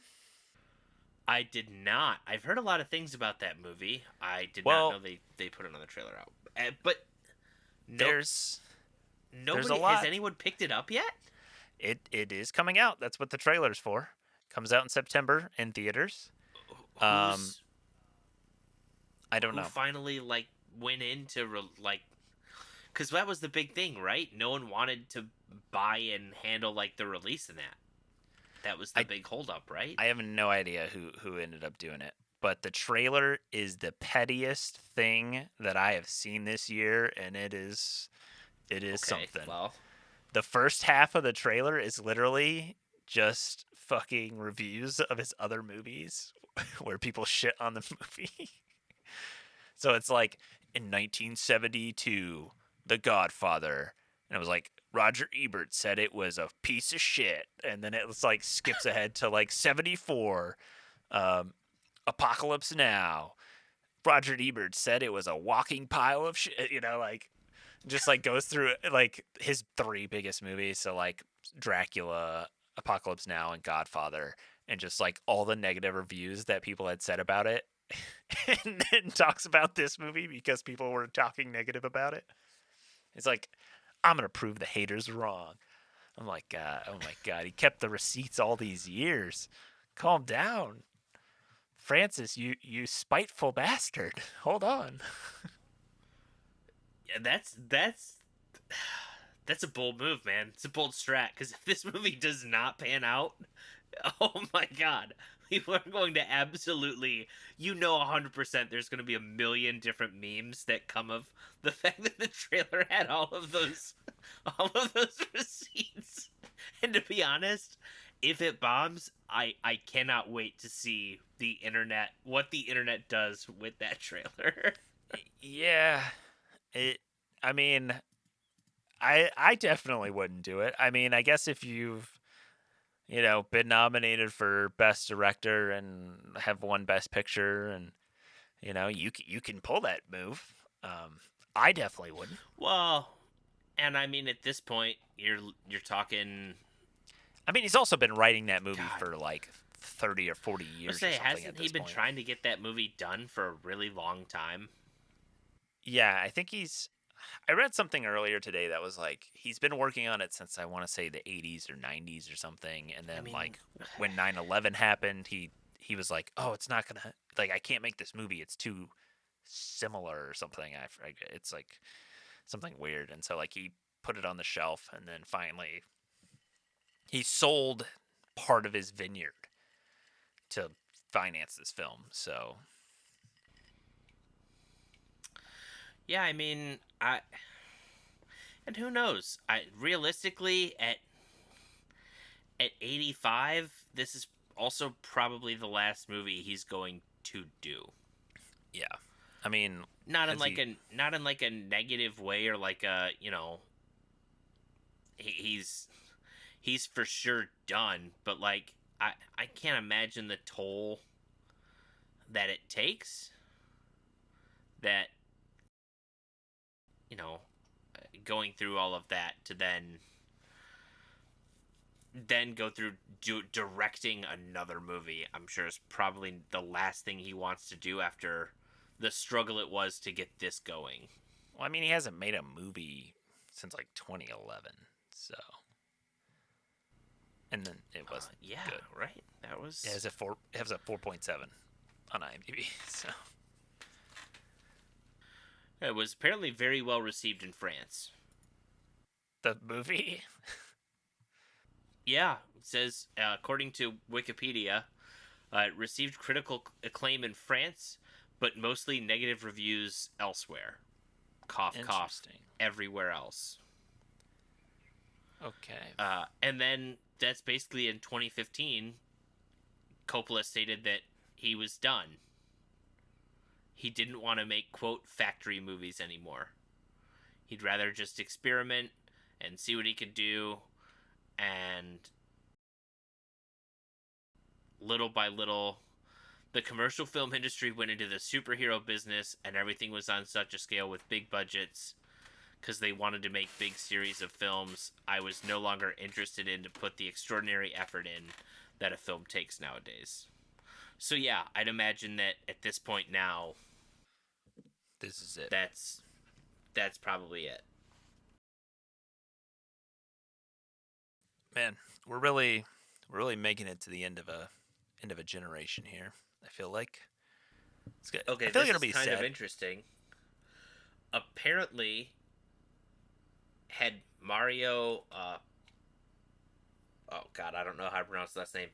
I did not. I've heard a lot of things about that movie. I did not know Well, they put another trailer out. But no, there's there's a nobody has lot. anyone picked it up yet? It is coming out. That's what the trailer's for. Comes out in September in theaters. Um, Who's I don't who know. finally like went into like, because that was the big thing, right? No one wanted to buy and handle like the release in that. That was the I big holdup, right? I have no idea who ended up doing it. But the trailer is the pettiest thing that I have seen this year, and it is Okay, something. well, The first half of the trailer is literally just fucking reviews of his other movies where people shit on the movie. So it's like in 1972, The Godfather, and it was like Roger Ebert said it was a piece of shit, and then it was like skips ahead to like 74, um, Apocalypse Now. Roger Ebert said it was a walking pile of shit, like just like goes through like his three biggest movies. So like Dracula, Apocalypse Now, and Godfather, and just like all the negative reviews that people had said about it, and then talks about this movie because people were talking negative about it. It's like, I'm gonna prove the haters wrong. I'm like, oh my god, he kept the receipts all these years. Calm down, Francis. You spiteful bastard. Hold on. Yeah, that's a bold move, man. It's a bold strat. Because if this movie does not pan out, oh my god, people are going to absolutely, 100% there's going to be a million different memes that come of the fact that the trailer had all of those receipts. And to be honest, if it bombs, I cannot wait to see what the internet does with that trailer. Yeah, it. I mean, I definitely wouldn't do it. I mean, I guess if you've been nominated for best director and have won best picture, and you can pull that move. I definitely wouldn't. Well, and I mean at this point you're talking, I mean, he's also been writing that movie God. for like 30 or 40 Let's years or say, something at hasn't he this been point. trying to get that movie done for a really long time? Yeah, I think he's. I read something earlier today that was like he's been working on it since I want to say the 80s or 90s or something, and I then mean, like when 9/11 happened, he was like, "Oh, it's not gonna like I can't make this movie. It's too similar or something." It's like something weird, and so like he put it on the shelf, and then finally he sold part of his vineyard to finance this film. So yeah, I mean, I and who knows? I realistically at 85, this is also probably the last movie he's going to do. yeah, I mean, Not in has he? a negative way, or like a, he's for sure done, but like I can't imagine the toll that it takes, that, you know going through all of that to then go through directing another movie. I'm sure is probably the last thing he wants to do after the struggle it was to get this going. Well, I mean, he hasn't made a movie since like 2011, so and then it wasn't Yeah, good. right. That It was has a 4.7 on IMDb. So it was apparently very well received in France. the movie, Yeah, it says, according to Wikipedia, it received critical acclaim in France, but mostly negative reviews elsewhere. Cough, cough, interesting. everywhere else. Okay, And then that's basically in 2015, Coppola stated that he was done. He didn't want to make, quote, factory movies anymore. He'd rather just experiment and see what he could do. And little by little, the commercial film industry went into the superhero business, and everything was on such a scale with big budgets because they wanted to make big series of films. I was no longer interested in to put the extraordinary effort in that a film takes nowadays. So yeah, I'd imagine that at this point now, this is it, that's that's probably it. man. We're really making it to the end of a generation here. I feel like it's good. I Okay, feel like this it'll is be kind of sad. interesting. Apparently, had Mario, oh god, I don't know how to pronounce the last name,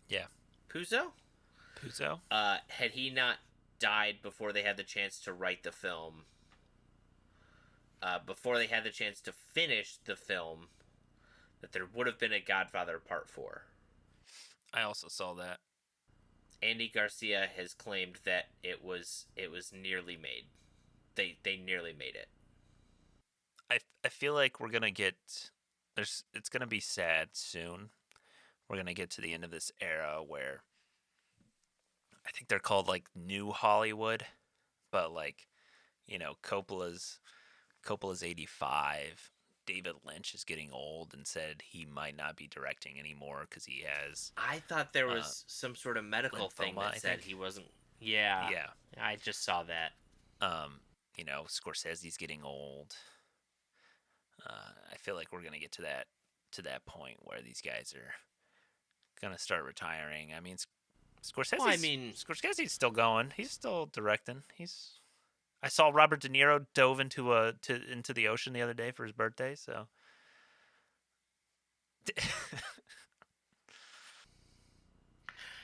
Yeah, Puzo, Puzo. had he not died before they had the chance to write the film, before they had the chance to finish the film, that there would have been a Godfather Part 4. I also saw that. Andy Garcia has claimed that it was nearly made. They nearly made it. I feel like we're gonna get there's it's gonna be sad soon. We're gonna get to the end of this era where I think they're called like New Hollywood, but like Coppola's 85. David Lynch is getting old and said he might not be directing anymore because he has I thought there uh, was some sort of medical thing lymphoma, that I said think. he wasn't. Yeah, Yeah. I just saw that. Scorsese's getting old. I feel like we're gonna get to that point where these guys are gonna start retiring. I mean, Well, I mean, Scorsese's still going. He's still directing. I saw Robert De Niro dove into the ocean the other day for his birthday. So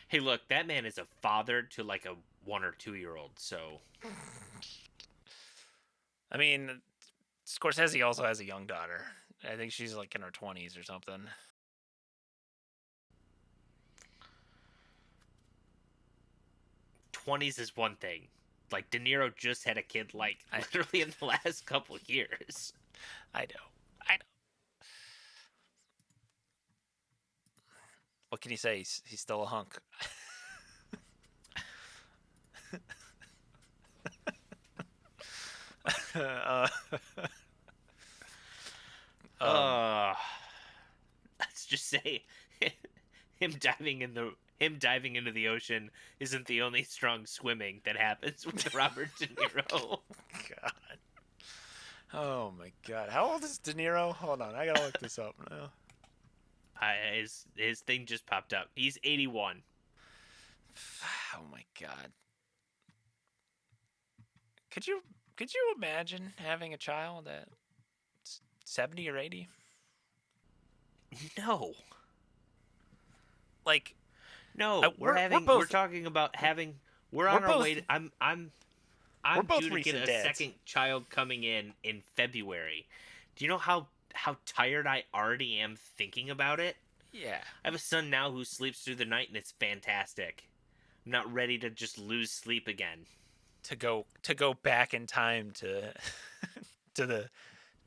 hey, look, that man is a father to like a 1 or 2 year old. So I mean, Scorsese also has a young daughter. I think she's like in her 20s or something. 20s is one thing. Like De Niro just had a kid, like I literally in the last couple years. I know. I know. What can you say? He's still a hunk. uh, um, Uh, let's just say him diving into the ocean isn't the only strong swimming that happens with Robert De Niro. God. Oh my God. How old is De Niro? Hold on, I gotta look this up now. His thing just popped up. He's 81. Oh my God. Could you could you imagine having a child at 70 or 80? No, Like, no, we're we're both talking about having. We're we're on our both way. we're I'm both due to get recent a dads. second child coming in February. Do you know how tired I already am thinking about it? Yeah. I have a son now who sleeps through the night and it's fantastic. I'm not ready to just lose sleep again. To go back in time to to the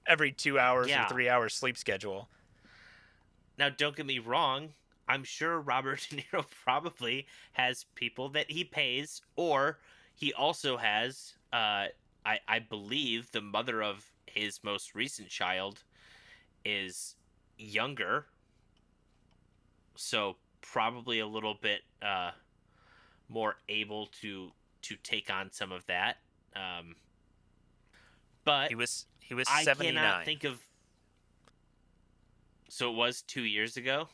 every 2 hours or Yeah. 3 hours sleep schedule. Now don't get me wrong. I'm sure Robert De Niro probably has people that he pays, or he also has I believe the mother of his most recent child is younger, so probably a little bit more able to take on some of that. Um, but He was I cannot 79. think of. So it was 2 years ago.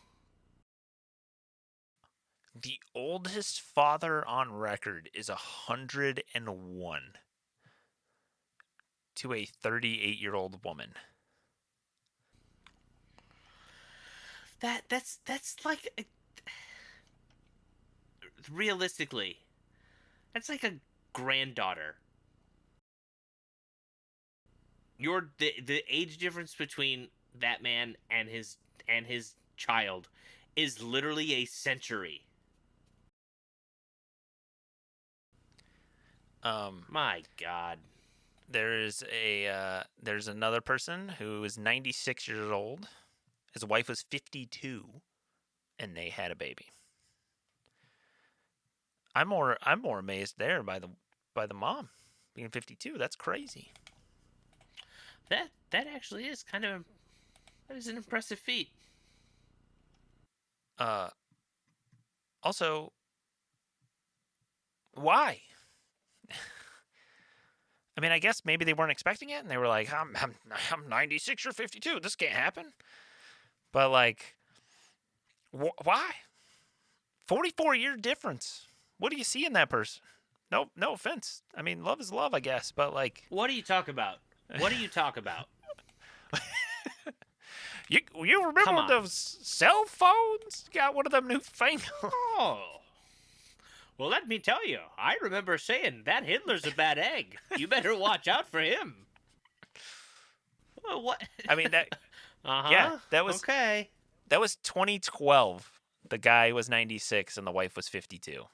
The oldest father on record is 101 to a 38-year-old woman. That's like realistically, that's like a granddaughter. The age difference between that man and his child is literally a century. Um, My God. there's another person who is 96 years old. His wife was 52, and they had a baby. I'm more amazed there by the mom being 52. That's crazy. That actually is kind of that is an impressive feat. Uh, Also, why? I mean, I guess maybe they weren't expecting it, and they were like, I'm 96 or 52. This can't happen." But like, why? 44-year difference. What do you see in that person? No offense. I mean, love is love, I guess. But like, What do you talk about? What do you talk about? you Come remember on. those cell phones? Got one of them newfangled. Oh. Well, let me tell you, I remember saying that Hitler's a bad egg. You better watch out for him. What? I mean that. Uh Yeah, huh. that was Okay. that was 2012. The guy was 96 and the wife was 52.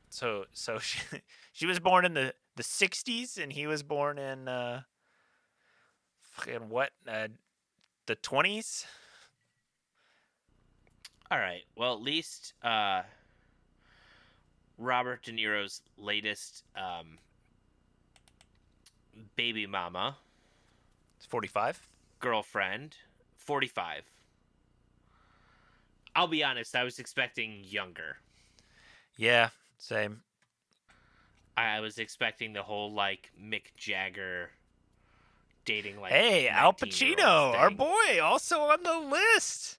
So she was born in the 60s and he was born in fucking what the 20s. All right. Well, at least Robert De Niro's latest baby mama 45. Girlfriend, 45. I'll be honest, I was expecting younger. Yeah, same. I was expecting the whole like Mick Jagger dating like Hey, Al 19-year-olds Pacino, our thing. boy, also on the list.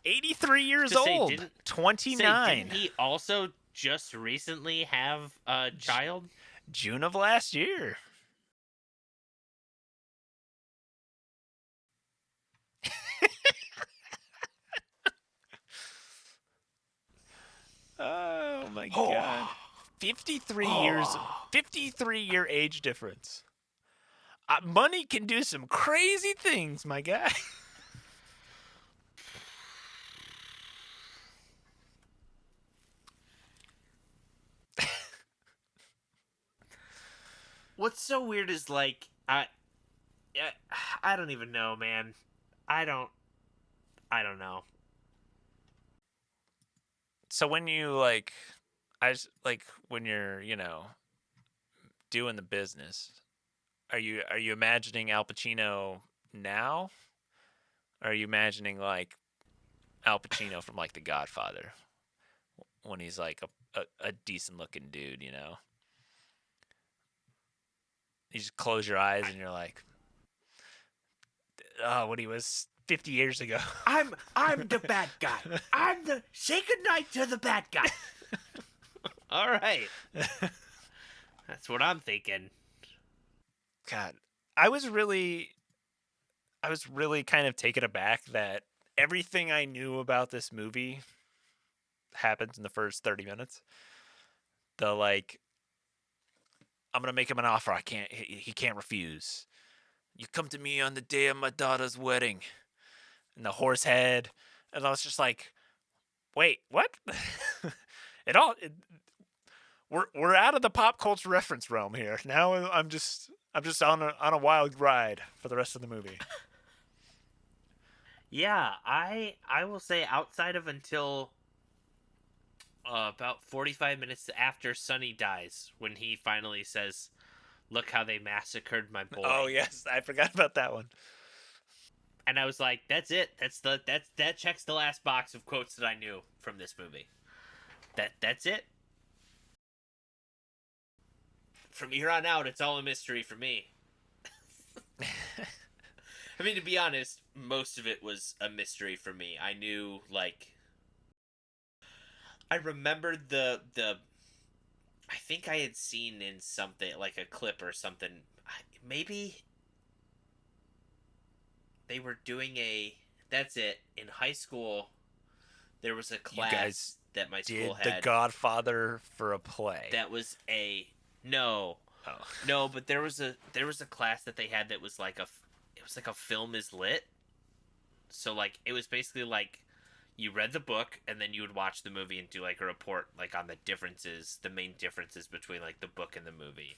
83 years To say old, didn't didn't 29. he also just recently have a J- child? June of last year. Oh my god. 53 years, 53-year age difference. Money can do some crazy things, my guy. What's so weird is like I don't even know, man. I don't I don't know. So when you like, when you're, doing the business, are you imagining Al Pacino now? Or are you imagining like Al Pacino from like The Godfather when he's like a decent looking dude? You just close your eyes and you're like, oh, when he was 50 years ago. I'm the bad guy. I'm the say goodnight to the bad guy. All right. That's what I'm thinking. God, I was really, I was really kind of taken aback that everything I knew about this movie happens in the first 30 minutes. The like, I'm gonna make him an offer he can't refuse. You come to me on the day of my daughter's wedding, and the horse head, and I was just like, wait, what? it all it, we're out of the pop culture reference realm here. Now I'm just on a wild ride for the rest of the movie. Yeah, I will say outside of until about 45 minutes after Sonny dies, when he finally says, "Look how they massacred my Oh boy," yes, I forgot about that one. and I was like, "That's it. That checks the last box of quotes that I knew from this movie. That's it. From here on out, it's all a mystery for me." I mean, to be honest, most of it was a mystery for me. I knew like I remembered the I think I had seen in something like a clip or something. Maybe they were doing a. That's it. In high school, there was a You guys class that my school did The had Godfather for a play. that was a no, Oh. no, but there was a class that they had that was like it was like a film is lit. So like it was basically like you read the book and then you would watch the movie and do like a report like on the differences, the main differences between like the book and the movie.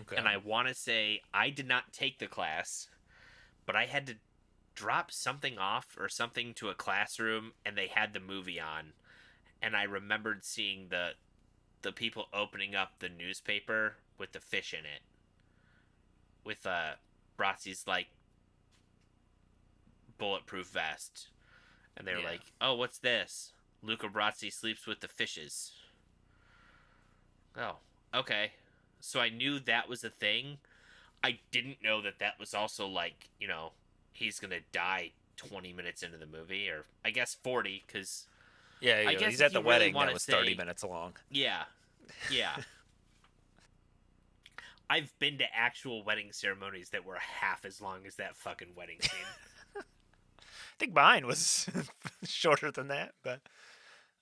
Okay. And I want to say I did not take the class, but I had to drop something off or something to a classroom and they had the movie on, and I remembered seeing the people opening up the newspaper with the fish in it with Bratzi's like bulletproof vest, and they were Yeah. like, "Oh, what's this? Luca Brazzi sleeps with the fishes." Oh, okay. So I knew that was a thing. I didn't know that that was also like, he's gonna die 20 minutes into the movie, or I guess 40, because Yeah, I guess he's if at the you really wedding want that to was 30 say, minutes long. yeah, yeah. I've been to actual wedding ceremonies that were half as long as that fucking wedding scene. I think mine was shorter than that, but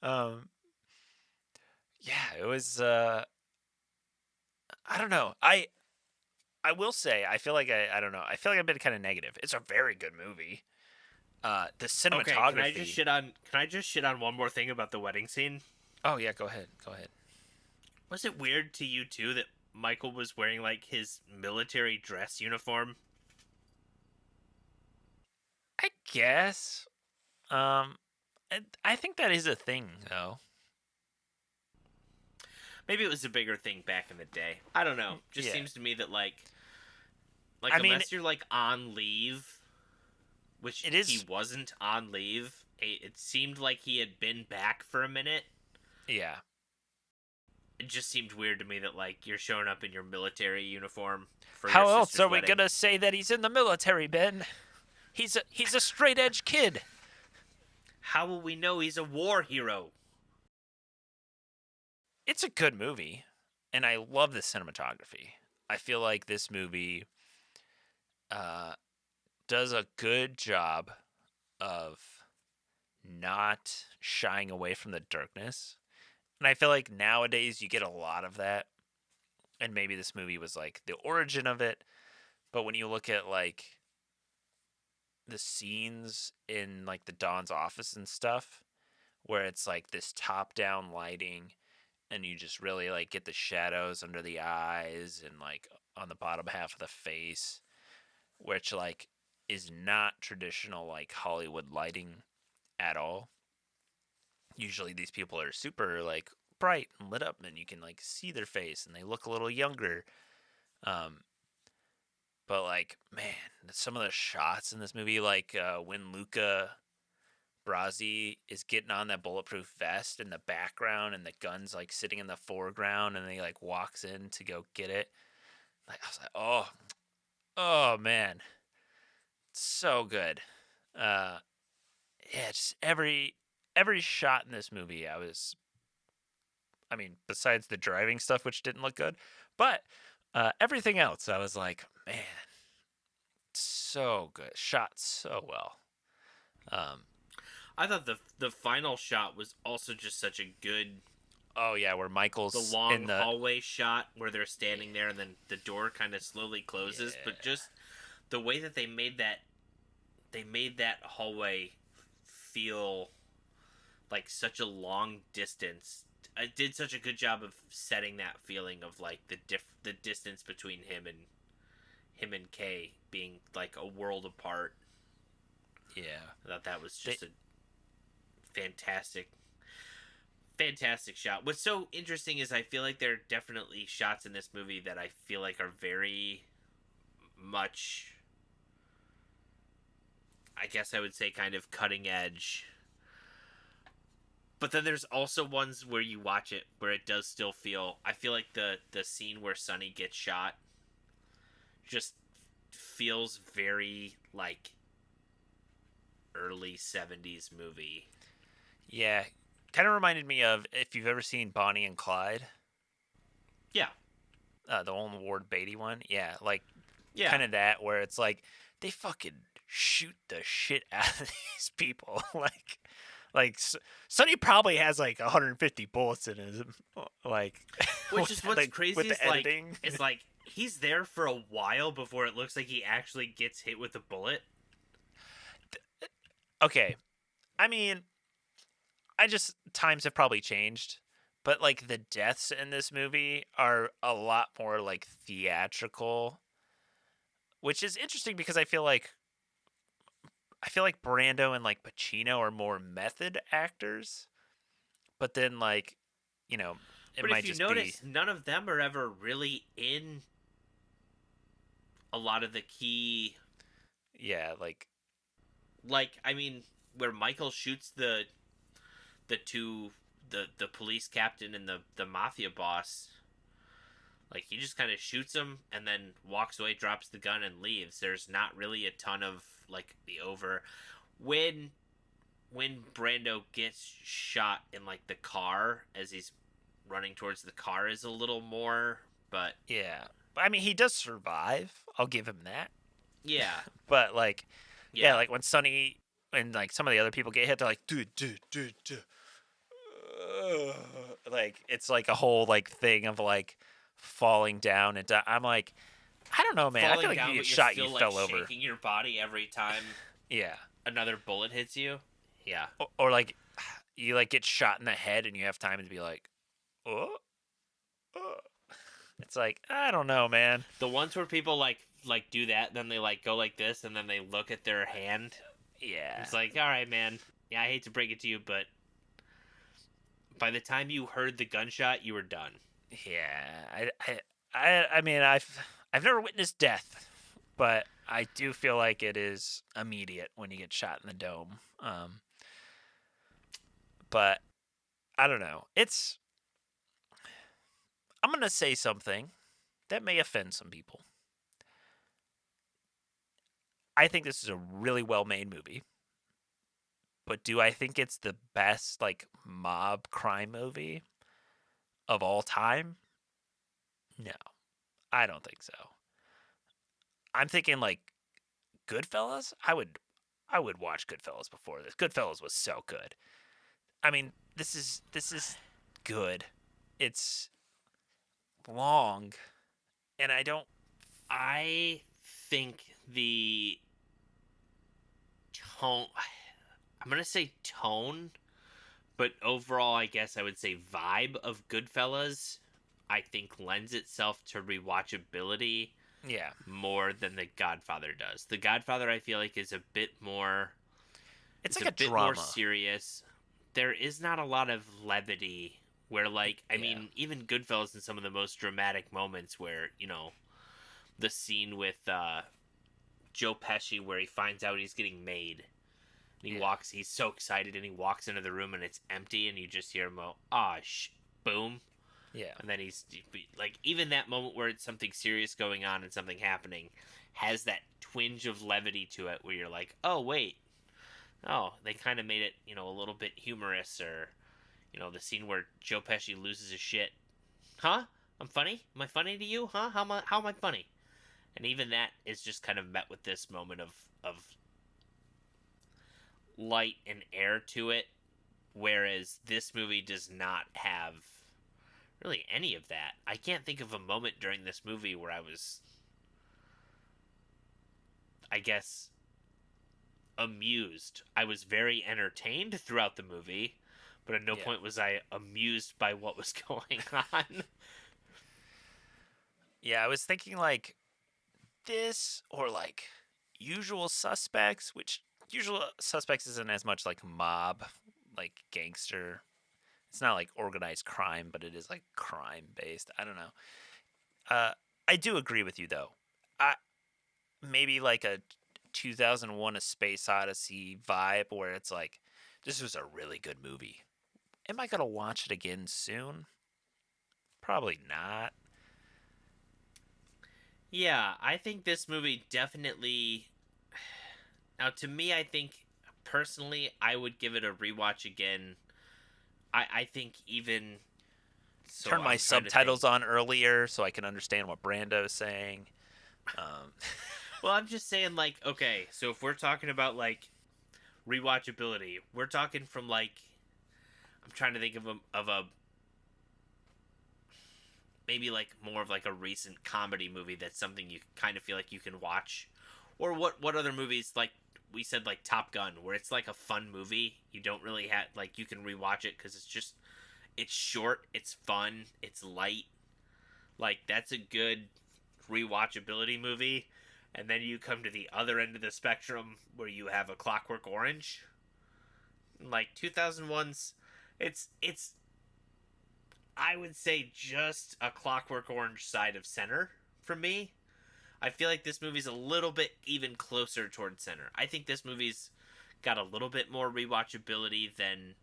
um yeah, it was I don't know. I will say I feel like I don't know. I feel like I've been kind of negative. It's a very good movie. The Okay, cinematography. can I just shit on one more thing about the wedding scene? Oh yeah, go ahead. Go ahead. Was it weird to you too that Michael was wearing like his military dress uniform? I guess um I think that is a thing though. Maybe it was a bigger thing back in the day. I don't know. Just Yeah. seems to me that like Like, I mean, unless you're, like, on leave, which it he is. wasn't on leave. It seemed like he had been back for a minute. Yeah. It just seemed weird to me that, like, you're showing up in your military uniform for your How else sister's are we wedding. gonna say that he's in the military, Ben? He's a straight edge kid. How will we know he's a war hero? It's a good movie, and I love the cinematography. I feel like this movie uh, does a good job of not shying away from the darkness. And I feel like nowadays you get a lot of that. And maybe this movie was like the origin of it. But when you look at like the scenes in like the Don's office and stuff, where it's like this top down lighting and you just really like get the shadows under the eyes and like on the bottom half of the face, which like is not traditional like Hollywood lighting at all. Usually these people are super like bright and lit up and you can like see their face and they look a little younger. Um but like man, some of the shots in this movie like when Luca Brasi is getting on that bulletproof vest in the background and the gun's like sitting in the foreground and he like walks in to go get it. Like I was like, oh man, so good. Uh yeah, just every shot in this movie I mean, besides the driving stuff which didn't look good, but everything else I was like, man, so good. Shot so well. Um I thought the final shot was also just such a good, oh yeah, where the Michael's long in the hallway shot where they're standing there and then the door kind of slowly closes, but yeah. just the way that they made that hallway feel like such a long distance. I did such a good job of setting that feeling of like the distance between him and Kay being like a world apart. Yeah. I thought that was They just a fantastic fantastic shot. What's so interesting is I feel like there are definitely shots in this movie that I feel like are very much, I guess I would say, kind of cutting edge. But then there's also ones where you watch it where it does still feel. I feel like the scene where Sonny gets shot just feels very like early 70s movie. yeah, kind of reminded me of if you've ever seen Bonnie and Clyde, Yeah. the Owen Ward Beatty one. Yeah, like Yeah. kind of that where it's like they fucking shoot the shit out of these people. Like Sonny probably has like 150 bullets in his like Which is what's with crazy the is like editing. it's like he's there for a while before it looks like he actually gets hit with a bullet. Okay, I mean, I just times have probably changed, but like the deaths in this movie are a lot more like theatrical, which is interesting because I feel like Brando and like Pacino are more method actors, but then like, you know, it But if might you just be notice, none of them are ever really in a lot of the key. yeah, like Like, I mean, where Michael shoots the two, the police captain and the mafia boss, like he just kind of shoots them and then walks away, drops the gun and leaves. There's not really a ton of like the over when Brando gets shot in like the car as he's running towards the car is a little more, but yeah. I mean, he does survive. I'll give him that. yeah, But like, yeah, yeah. like when Sonny and like some of the other people get hit, they're like, dude. Like it's like a whole like thing of like falling down and I'm like, I don't know, man. I feel Falling like if you down, get but you're shot, you still like fell over. shaking your body every time Yeah. another bullet hits you. Yeah. Or like you like get shot in the head and you have time to be like, oh, oh. It's like I don't know, man. The ones where people like do that, then they like go like this, and then they look at their hand. Yeah. It's like, all right, man. Yeah, I hate to break it to you, but by the time you heard the gunshot, you were done. Yeah. I mean, I've never witnessed death, but I do feel like it is immediate when you get shot in the dome. But I don't know. I'm gonna say something that may offend some people. I think this is a really well made movie, but do I think it's the best like mob crime movie of all time? No, I don't think so. I'm thinking like Goodfellas. I would watch Goodfellas before this. Goodfellas was so good. I mean, this is good. It's long, and I don't. I think the tone. I'm gonna say tone, but overall, I guess I would say vibe of Goodfellas. I think lends itself to rewatchability Yeah, more than The Godfather does. The Godfather, I feel like, is a bit more. it's It's like a a bit more drama. serious. There is not a lot of levity. Where, like, I Yeah, mean, even Goodfellas in some of the most dramatic moments, where the scene with Joe Pesci where he finds out he's getting made. And yeah, he's so excited, and he walks into the room and it's empty, and you just hear him go, boom. yeah, And then he's like, even that moment where it's something serious going on and something happening has that twinge of levity to it where you're like, oh, wait. Oh, they kind of made it, a little bit humorous, or, the scene where Joe Pesci loses his shit. Huh? I'm funny? Am I funny to you? Huh? How am I funny? And even that is just kind of met with this moment of light and air to it, whereas this movie does not have really any of that. I can't think of a moment during this movie where I was, I guess, amused. I was very entertained throughout the movie, but at no yeah, point was I amused by what was going on. yeah. I was thinking like this or like Usual Suspects, which Usual Suspects isn't as much like mob, like gangster. It's not like organized crime, but it is like crime based. I don't know. Uh, I do agree with you though. I maybe like a 2001: A Space Odyssey vibe where it's like this was a really good movie. Am I gonna watch it again soon? Probably not. Yeah, I think this movie definitely. Now, to me, I think personally, I would give it a rewatch again. I think even so, Turn my I'm trying to subtitles think. on earlier so I can understand what Brando's saying. Um, Well, I'm just saying, like, okay, so if we're talking about like rewatchability, we're talking from like I'm trying to think of a maybe like more of like a recent comedy movie that's something you kind of feel like you can watch, or what other movies like we said like Top Gun, where it's like a fun movie. You don't really have like you can rewatch it because it's short, it's fun, it's light. Like that's a good rewatchability movie. And then you come to the other end of the spectrum where you have A Clockwork Orange. Like 2001's it's I would say just a Clockwork Orange side of center for me. I feel like this movie's a little bit even closer towards center. I think this movie's got a little bit more rewatchability than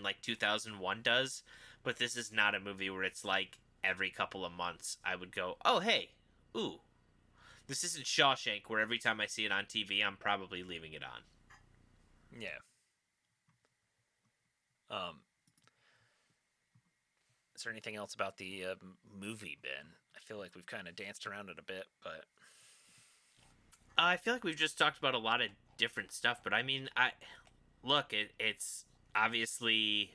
like 2001 does, but this is not a movie where it's like every couple of months I would go, "Oh, hey. Ooh, this isn't Shawshank where every time I see it on TV, I'm probably leaving it on." yeah. Um, is there anything else about the movie, Ben? I feel like we've kind of danced around it a bit, but I feel like we've just talked about a lot of different stuff, but I mean, I look, it's obviously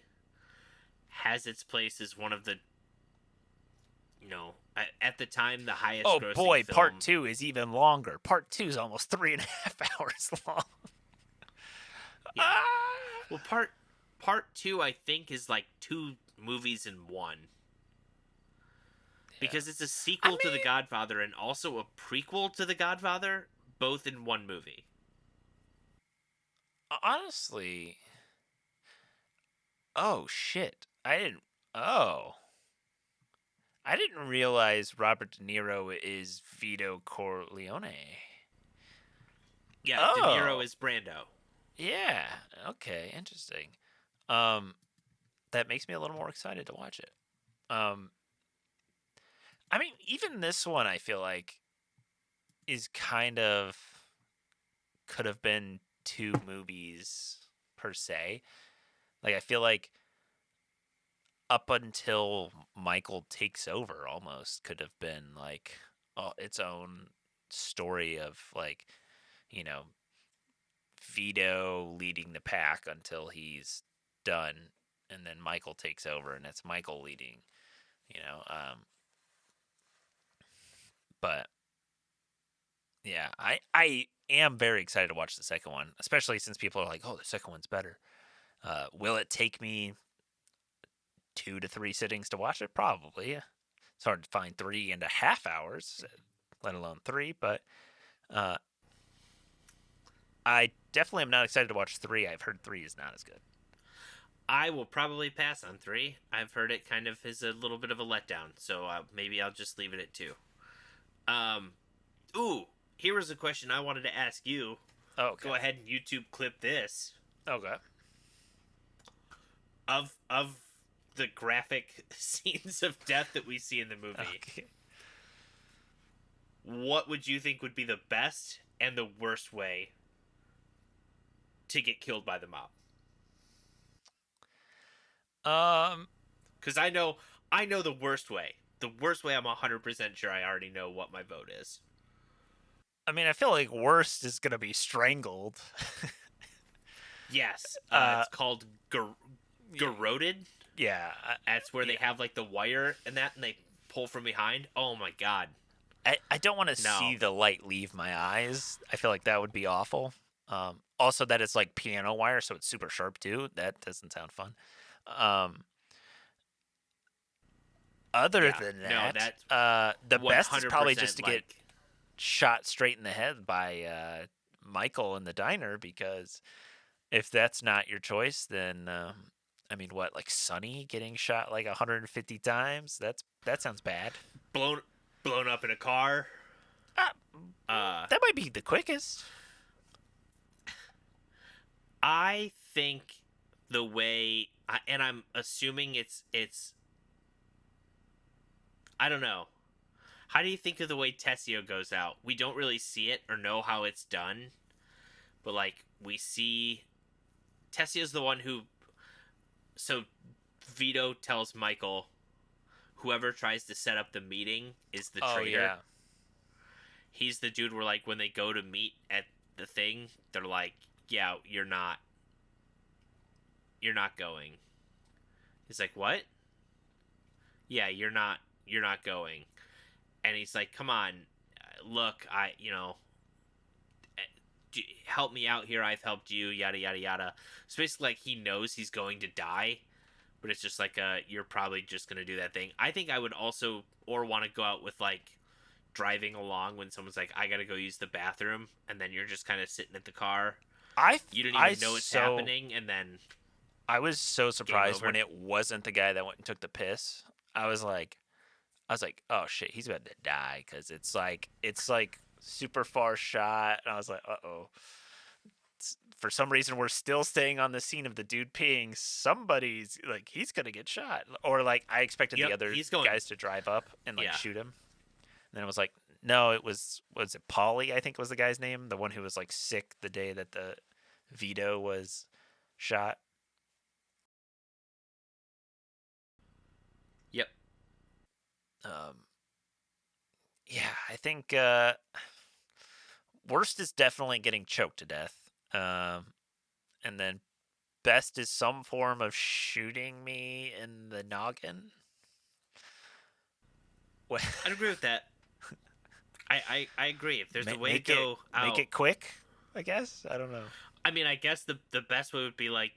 has its place as one of the at the time the highest oh grossing boy, part film. two is even longer. Part two is almost 3.5 hours long. Yeah. Ah! Well, part 2 I think is like two movies in one, Yeah. because it's a I sequel to The mean, Godfather and also a prequel to The Godfather, both in one movie. honestly, oh shit, I didn't. Oh, I didn't realize Robert De Niro is Vito Corleone. Yeah, De Niro Oh, is Brando. yeah. Okay, interesting. Um, that makes me a little more excited to watch it. Um, I mean, even this one, I feel like is kind of could have been two movies per se. Like, I feel like up until Michael takes over, almost could have been like its own story of like, you know, Vito leading the pack until he's done, and then Michael takes over, and it's Michael leading. You know, but yeah, I am very excited to watch the second one, especially since people are like, "Oh, the second one's better." Will it take me 2 to 3 sittings to watch it? Probably. It's hard to find 3.5 hours, let alone three. But uh, I definitely am not excited to watch three. I've heard three is not as good. I will probably pass on 3. I've heard it kind of is a little bit of a letdown, so maybe I'll just leave it at 2. Um, ooh, here was a question I wanted to ask you. Okay. Go ahead and YouTube clip this. Okay. Of the graphic scenes of death that we see in the movie, Okay. what would you think would be the best and the worst way to get killed by the mob? Um, Because I know the worst way. The worst way, I'm 100% sure I already know what my vote is. I mean, I feel like worst is gonna be strangled. Yes, uh, it's called garroted. yeah, That's where they yeah. have like the wire and that, and they pull from behind. Oh my god, I don't want to see no. the light leave my eyes. I feel like that would be awful. Also, that it's like piano wire, so it's super sharp too. That doesn't sound fun. Um, other Yeah, than no, that, that's the best is probably just 100% to get like. shot straight in the head by Michael in the diner, because if that's not your choice, then I mean, what, like Sonny getting shot like 150 times? That sounds bad. blown blown up in a car. Uh, Uh, that might be the quickest. I think the way, and I'm assuming it's I don't know. How do you think of the way Tessio goes out? We don't really see it or know how it's done, but like we see Tessio's the one who. So Vito tells Michael, whoever tries to set up the meeting is the Oh traitor. yeah. He's the dude where like when they go to meet at the thing, they're like, "Yeah, you're not going." He's like, "What? Yeah, you're not going." And he's like, "Come on, look, help me out here. I've helped you, yada yada yada." So basically, like he knows he's going to die, but it's just like, you're probably just gonna do that thing. I think I would also or want to go out with like driving along when someone's like, "I gotta go use the bathroom," and then you're just kind of sitting at the car. I You don't I even know it's so happening, and then I was so game surprised when over. it wasn't the guy that went and took the piss. I was like, oh shit, he's about to die, because it's like super far shot, and I was like, oh. For some reason, we're still staying on the scene of the dude peeing. Somebody's like, he's gonna get shot, or like I expected the Yep, other he's going. guys to drive up and like Yeah. shoot him. And then it was like, no, was it Paulie? I think was the guy's name, the one who was like sick the day that the Vito was shot. Yep. Um, yeah, I think worst is definitely getting choked to death. And then best is some form of shooting me in the noggin. Well, I'd agree with that. I agree. If there's a way to make it go make out, it quick. I guess I don't know. I mean, I guess the best way would be like,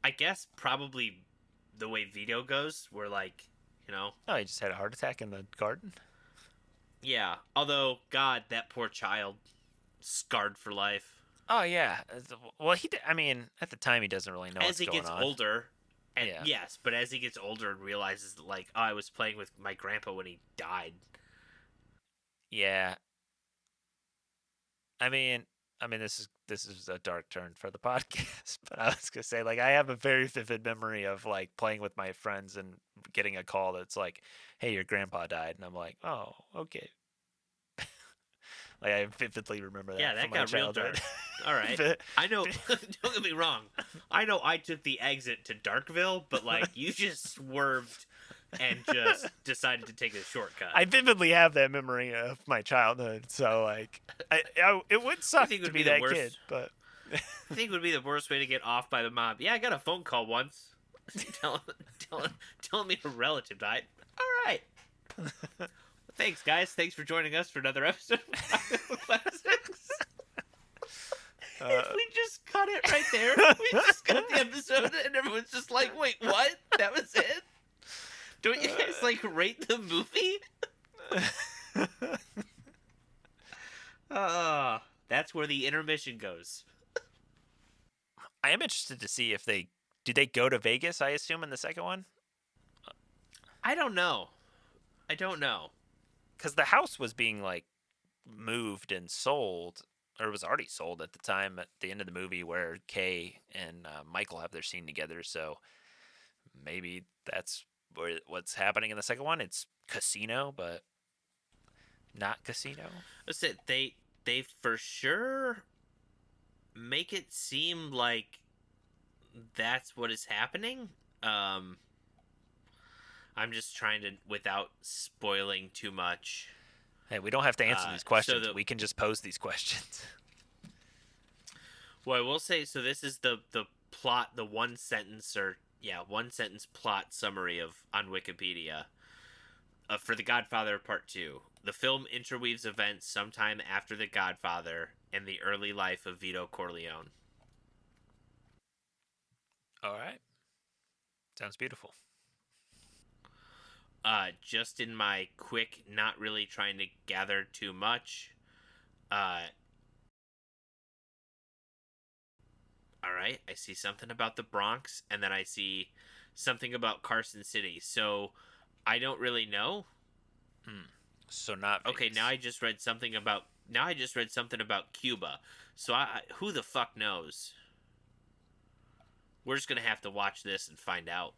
I guess probably the way Vito goes, where like, Oh, he just had a heart attack in the garden. yeah. Although, God, that poor child, scarred for life. Oh yeah. Well, I mean, at the time he doesn't really know As what's he going gets on. older, And Yeah. yes, but as he gets older and realizes that, like, oh, I was playing with my grandpa when he died. Yeah. I mean, this is a dark turn for the podcast, but I was gonna say like I have a very vivid memory of like playing with my friends and getting a call that's like, "Hey, your grandpa died," and I'm like, "Oh, okay." Like I vividly remember Yeah, that from that my got real childhood. dark. All right. Vi- I know, don't get me wrong. I know I took the exit to Darkville, but, like, you just swerved and just decided to take a shortcut. I vividly have that memory of my childhood, so like, it would What do you suck think to would be be the that kid, worst? but I think would be the worst way to get off by the mob. Yeah, I got a phone call once. telling, telling me a relative died. All right. Thanks, guys. Thanks for joining us for another episode of Bible Classics. If we just cut it right there, we just cut the episode, and everyone's just like, "Wait, what? That was it? Don't you guys like rate the movie?" That's where the intermission goes. I am interested to see if they go to Vegas. I assume in the second one, I don't know. I don't know. because the house was being like moved and sold, or it was already sold at the time at the end of the movie where Kay and Michael have their scene together. So maybe that's what's happening in the second one. It's casino, but not casino. That's it. They for sure make it seem like that's what is happening. Um, I'm just trying to, without spoiling too much. Hey, we don't have to answer these So questions. We can just pose these questions. I will say, so this is the plot, the one sentence or yeah, one sentence plot summary of on Wikipedia for The Godfather Part 2. The film interweaves events sometime after The Godfather and the early life of Vito Corleone. All right. Sounds beautiful. Just in my quick, not really trying to gather too much. Uh, all right, I see something about the Bronx, and then I see something about Carson City. So I don't really know. So not Vegas. Okay, now I just read something about Cuba. So who the fuck knows? We're just gonna have to watch this and find out.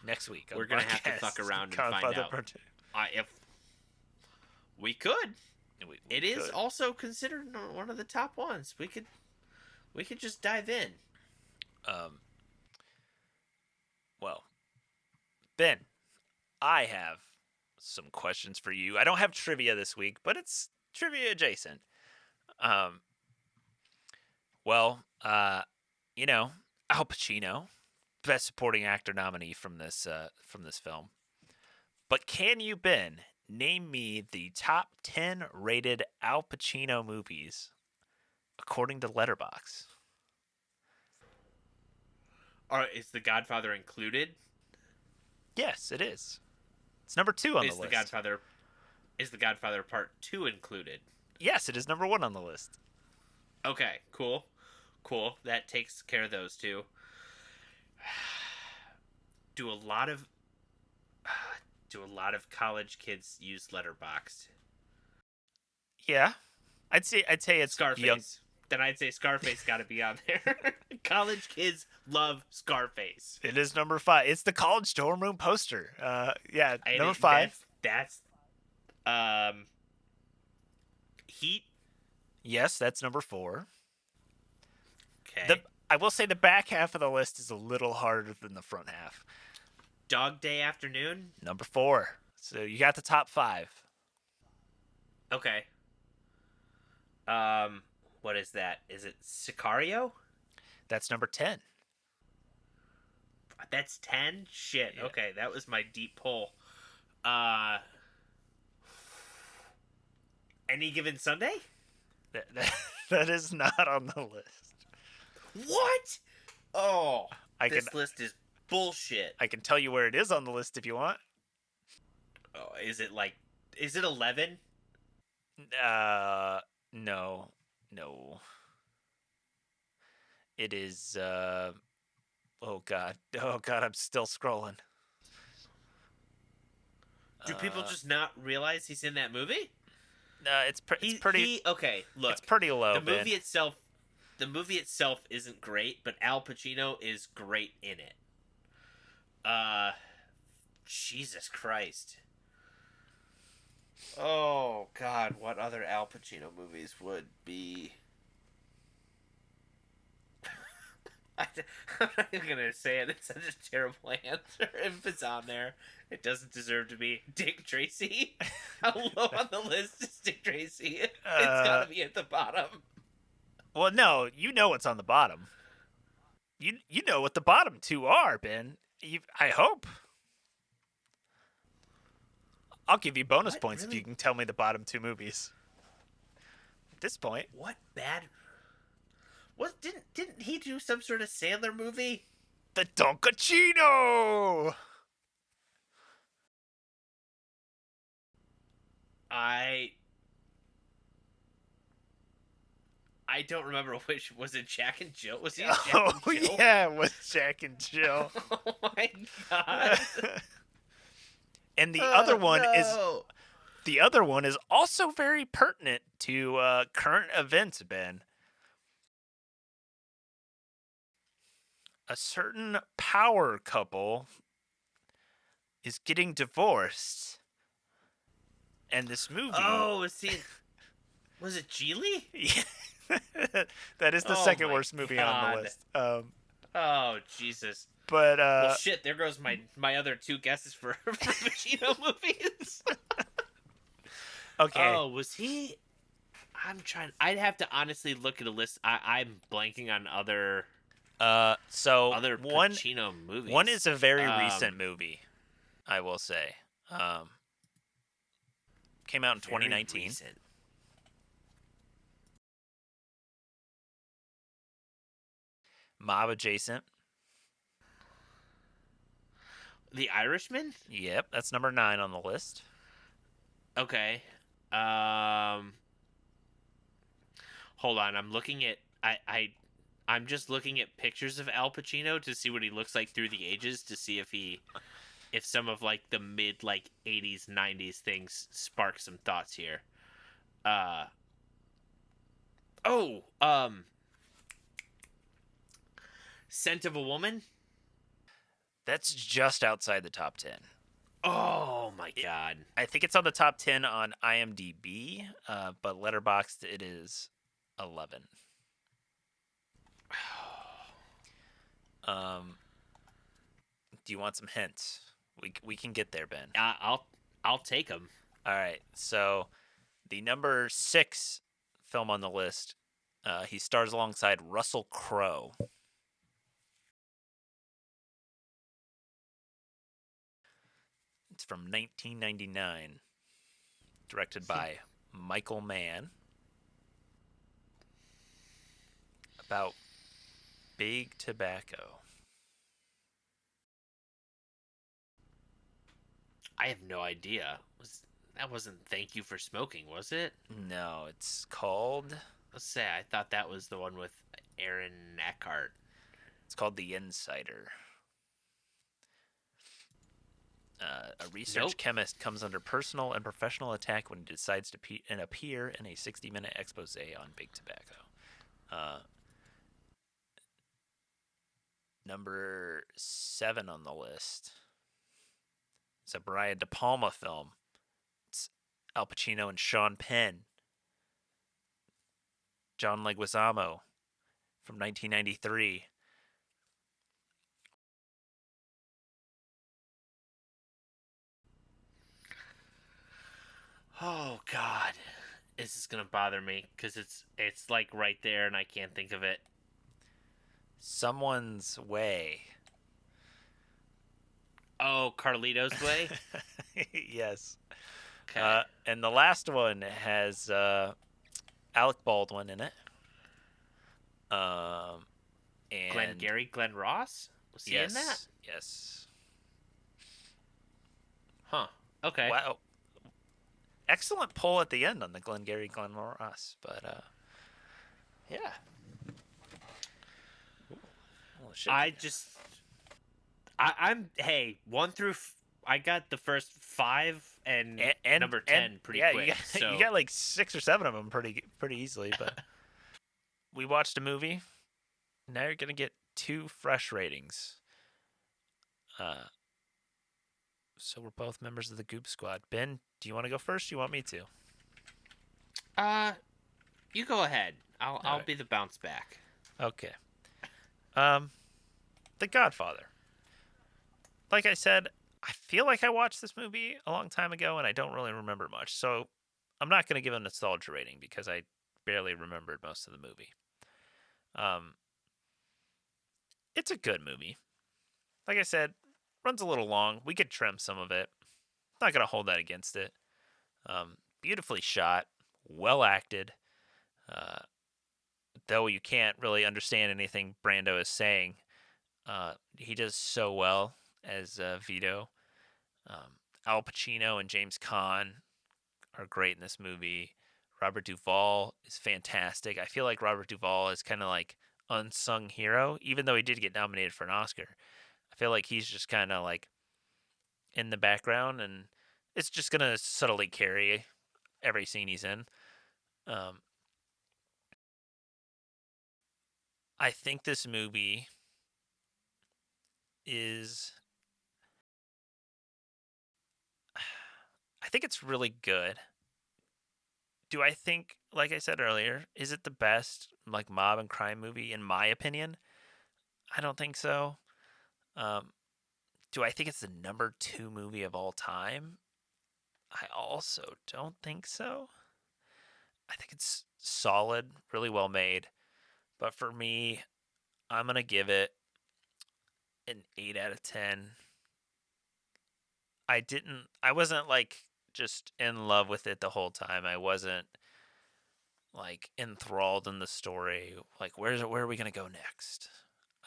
Next week. We're gonna have to fuck around and find out. If we could, it is also considered one of the top ones. We could just dive in. Well, Ben, I have some questions for you. I don't have trivia this week, but it's trivia adjacent. Um, well, you know, Al Pacino, best supporting actor nominee from this film. But can you, Ben, name me the top 10 rated Al Pacino movies according to Letterboxd? Is The Godfather included? Yes, it is. It's number 2 on the list. Is The Godfather Part 2 included? Yes, it is number 1 on the list. Okay, cool. That takes care of those two. Do a lot of college kids use Letterboxd? Yeah, I'd say it's Scarface. young. Then I'd say Scarface got to be on there. College kids love Scarface. It is number 5. It's the college dorm room poster. Yeah, number 5. That's Heat. Yes, that's number 4. Okay. I will say the back half of the list is a little harder than the front half. Dog Day Afternoon. Number 4. So you got the top 5. Okay. What is that? Is it Sicario? That's number 10. That's 10? Shit. Yeah. Okay, that was my deep pull. Any Given Sunday? That is not on the list. What? Oh, this list is bullshit. I can tell you where it is on the list if you want. Oh, is it 11? No. It is Oh God. Oh God. I'm still scrolling. Do people just not realize he's in that movie? It's He pretty. he. Okay, It's look, pretty low, the Ben. movie itself, the movie itself isn't great, but Al Pacino is great in it. Uh, Jesus Christ. Oh God, what other Al Pacino movies would be? I'm not even gonna say it. It's such a terrible answer. If it's on there, it doesn't deserve to be. Dick Tracy. How low on the list is Dick Tracy? It's Uh. gotta be at the bottom. Well, no. You know what's on the bottom. You know what the bottom two are, Ben. I hope. I'll give you bonus What points if you really? can tell me the bottom two movies. At this point, What bad? What didn't he do some sort of Sandler movie? the Doncachino. I I don't remember which was it. Jack and Jill? Was he in Jack Oh and Jill? yeah, with Jack and Jill. Oh my god! And Oh no! the other one is also very pertinent to current events, Ben. A certain power couple is getting divorced, and this movie. Oh, was it Geely? Yeah, that is the Oh second my worst movie on the god! list. Oh Jesus! But Well, shit. There goes my other two guesses for Pacino movies. okay. Oh, was he? I'm trying. I'd have to honestly look at a list. I'm blanking on So other one Pacino movies. one is a very recent movie, I will say. Came out in Very 2019. recent. Mob adjacent. The Irishman. Yep, that's number 9 on the list. Okay. Hold on. I'm looking at. I'm just looking at pictures of Al Pacino to see what he looks like through the ages to see if some of like the mid like 80s 90s things spark some thoughts here. Uh oh, Scent of a Woman. That's just outside the top 10. Oh my god. I think it's on the top 10 on IMDb, but Letterboxd it is 11. Do you want some hints? We can get there, Ben. I'll take him. All right. So, the number 6 film on the list, he stars alongside Russell Crowe. It's from 1999, directed by Michael Mann. About big tobacco. I have no idea. That wasn't Thank You for Smoking, was it? No, it's called. Let's say I thought that was the one with Aaron Eckhart. It's called The Insider. A research chemist comes under personal and professional attack when he decides to appear in a 60-minute expose on big tobacco. Number 7 on the list. It's a Brian De Palma film. It's Al Pacino and Sean Penn. John Leguizamo from 1993. Oh God, this is gonna bother me because it's like right there and I can't think of it. Someone's Way. Oh, Carlito's Way. Yes. Okay. And the last one has Alec Baldwin in it. And Glenn Ross. Was he in that? Yes. Huh. Okay. Wow. Excellent pull at the end on the Glenn Ross, but yeah. I just I'm hey, I got the first 5 and number And 10 pretty yeah, quick. you So got like 6 or 7 of them pretty easily. But we watched a movie. Now you're gonna get 2 fresh ratings. Uh, so we're both members of the Goop Squad. Ben, do you want to go first? Or you want me to? uh you go ahead. All I'll right. be the bounce back. Okay. Um, The Godfather. Like I said, I feel like I watched this movie a long time ago and I don't really remember much. So I'm not going to give a nostalgia rating because I barely remembered most of the movie. Um, it's a good movie. Like I said, runs a little long. We could trim some of it. Not going to hold that against it. Beautifully shot, well acted. Uh, though you can't really understand anything Brando is saying, he does so well as Vito. Al Pacino and James Caan are great in this movie. Robert Duvall is fantastic. I feel like Robert Duvall is kind of like unsung hero, even though he did get nominated for an Oscar. I feel like he's just kind of like in the background, and it's just gonna subtly carry every scene he's in. Um, I think this movie is. I think it's really good. Do I think, like I said earlier, is it the best like mob and crime movie in my opinion? I don't think so. Um, do I think it's the number 2 movie of all time? I also don't think so. I think it's solid, really well made. But for me, I'm going to give it an 8 out of 10. I wasn't like just in love with it the whole time. I wasn't like enthralled in the story. Like, where are we going to go next?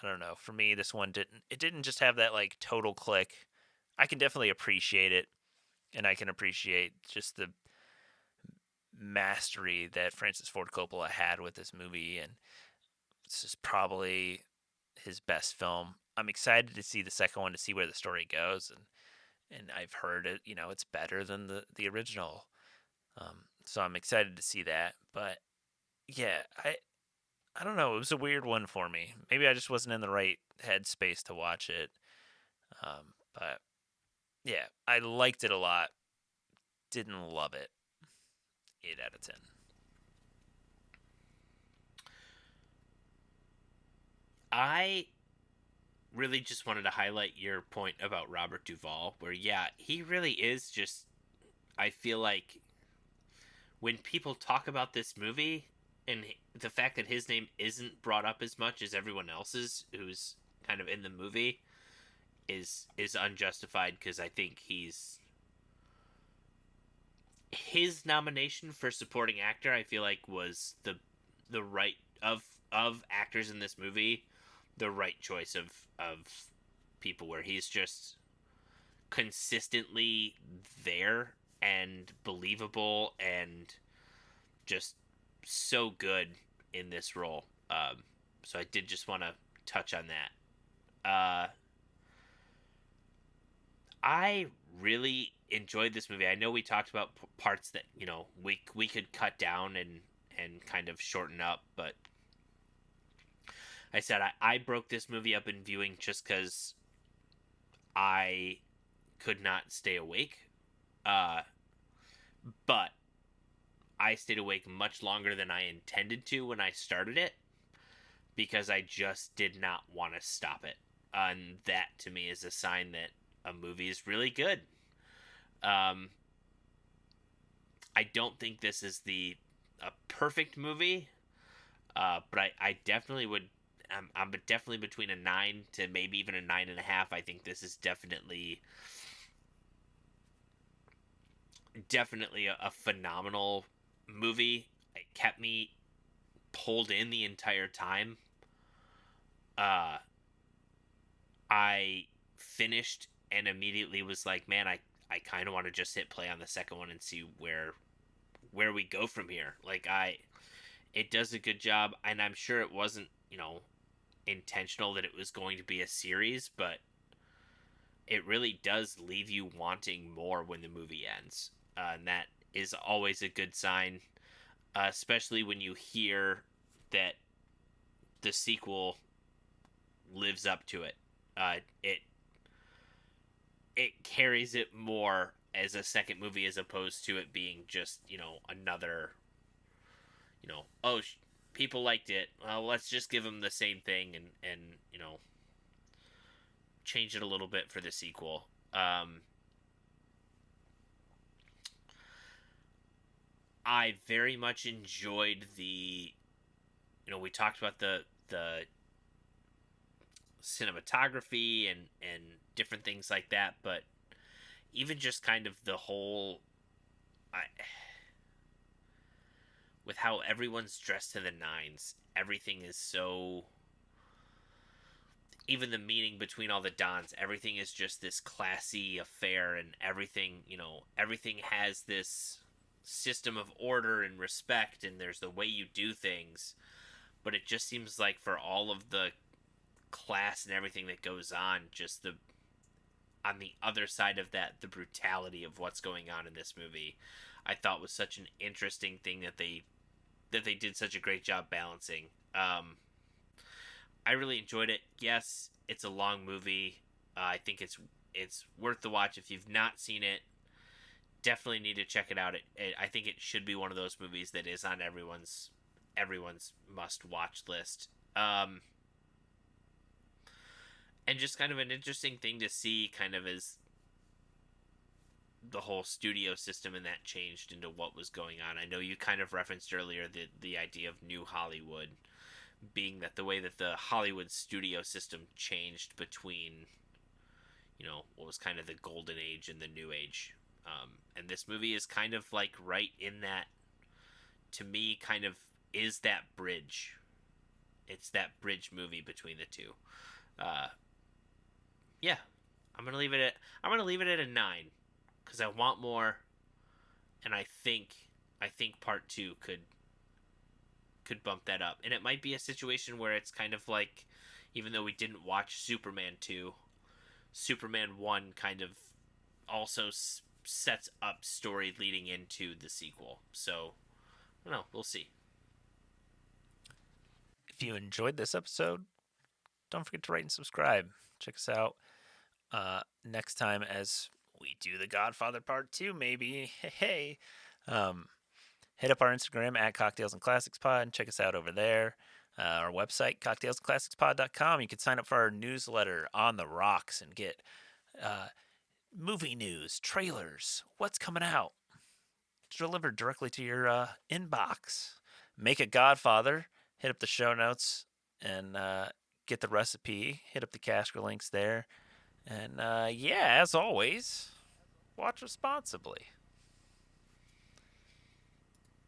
I don't know. For me, this one didn't just have that like total click. I can definitely appreciate it, and I can appreciate just the mastery that Francis Ford Coppola had with this movie, and this is probably his best film. I'm excited to see the second one to see where the story goes, and I've heard it. It's better than the original. So I'm excited to see that. But yeah, I don't know. It was a weird one for me. Maybe I just wasn't in the right headspace to watch it. But yeah, I liked it a lot. Didn't love it. 8 out of 10. I really just wanted to highlight your point about Robert Duvall, where yeah, he really is just. I feel like when people talk about this movie and the fact that his name isn't brought up as much as everyone else's who's kind of in the movie is unjustified because I think his nomination for supporting actor I feel like was the right of actors in this movie, the right choice of people where he's just consistently there and believable and just so good in this role. So I did just want to touch on that. I really enjoyed this movie. I know we talked about parts that we could cut down and kind of shorten up, but I said I broke this movie up in viewing just because I could not stay awake. Uh, but I stayed awake much longer than I intended to when I started it because I just did not want to stop it. And that to me is a sign that a movie is really good. Um, I don't think this is a perfect movie, but I definitely would. I'm definitely between a 9 to maybe even a 9.5. I think this is definitely a phenomenal movie. It kept me pulled in the entire time. Uh, I finished and immediately was like, man, I kind of want to just hit play on the second one and see where we go from here. Like it does a good job, and I'm sure it wasn't intentional that it was going to be a series, but it really does leave you wanting more when the movie ends, and that is always a good sign, especially when you hear that the sequel lives up to it. It carries it more as a second movie as opposed to it being just another oh people liked it, well let's just give them the same thing and change it a little bit for the sequel. I very much enjoyed the we talked about the cinematography and different things like that, but even just kind of the whole I, with how everyone's dressed to the nines, everything is so, even the meeting between all the dons, everything is just this classy affair, and everything has this system of order and respect, and there's the way you do things. But it just seems like for all of the class and everything that goes on, just the on the other side of that, the brutality of what's going on in this movie, I thought was such an interesting thing that they did such a great job balancing. I really enjoyed it. Yes, it's a long movie. I think it's worth the watch. If you've not seen it, definitely need to check it out. I think it should be one of those movies that is on everyone's must watch list. And just kind of an interesting thing to see, kind of as the whole studio system and that changed into what was going on. I know you kind of referenced earlier the idea of New Hollywood being that the way that the Hollywood studio system changed between what was kind of the golden age and the new age. And this movie is kind of like right in that, to me, kind of is that bridge. It's that bridge movie between the two. Uh, yeah, I'm gonna leave it at a 9 because I want more, and I think part two could bump that up, and it might be a situation where it's kind of like, even though we didn't watch Superman 2, Superman 1 kind of also sets up story leading into the sequel. So I don't know, we'll see. If you enjoyed this episode, don't forget to rate and subscribe. Check us out next time as we do the Godfather Part 2, maybe. Hey. Um, Hit up our Instagram at Cocktails and Classics Pod and check us out over there. Our website, cocktailsandclassicspod.com. You can sign up for our newsletter on the rocks and get uh, movie news, trailers, what's coming out, delivered directly to your inbox. Make a Godfather. Hit up the show notes and get the recipe. Hit up the Casker links there. And yeah, as always, watch responsibly.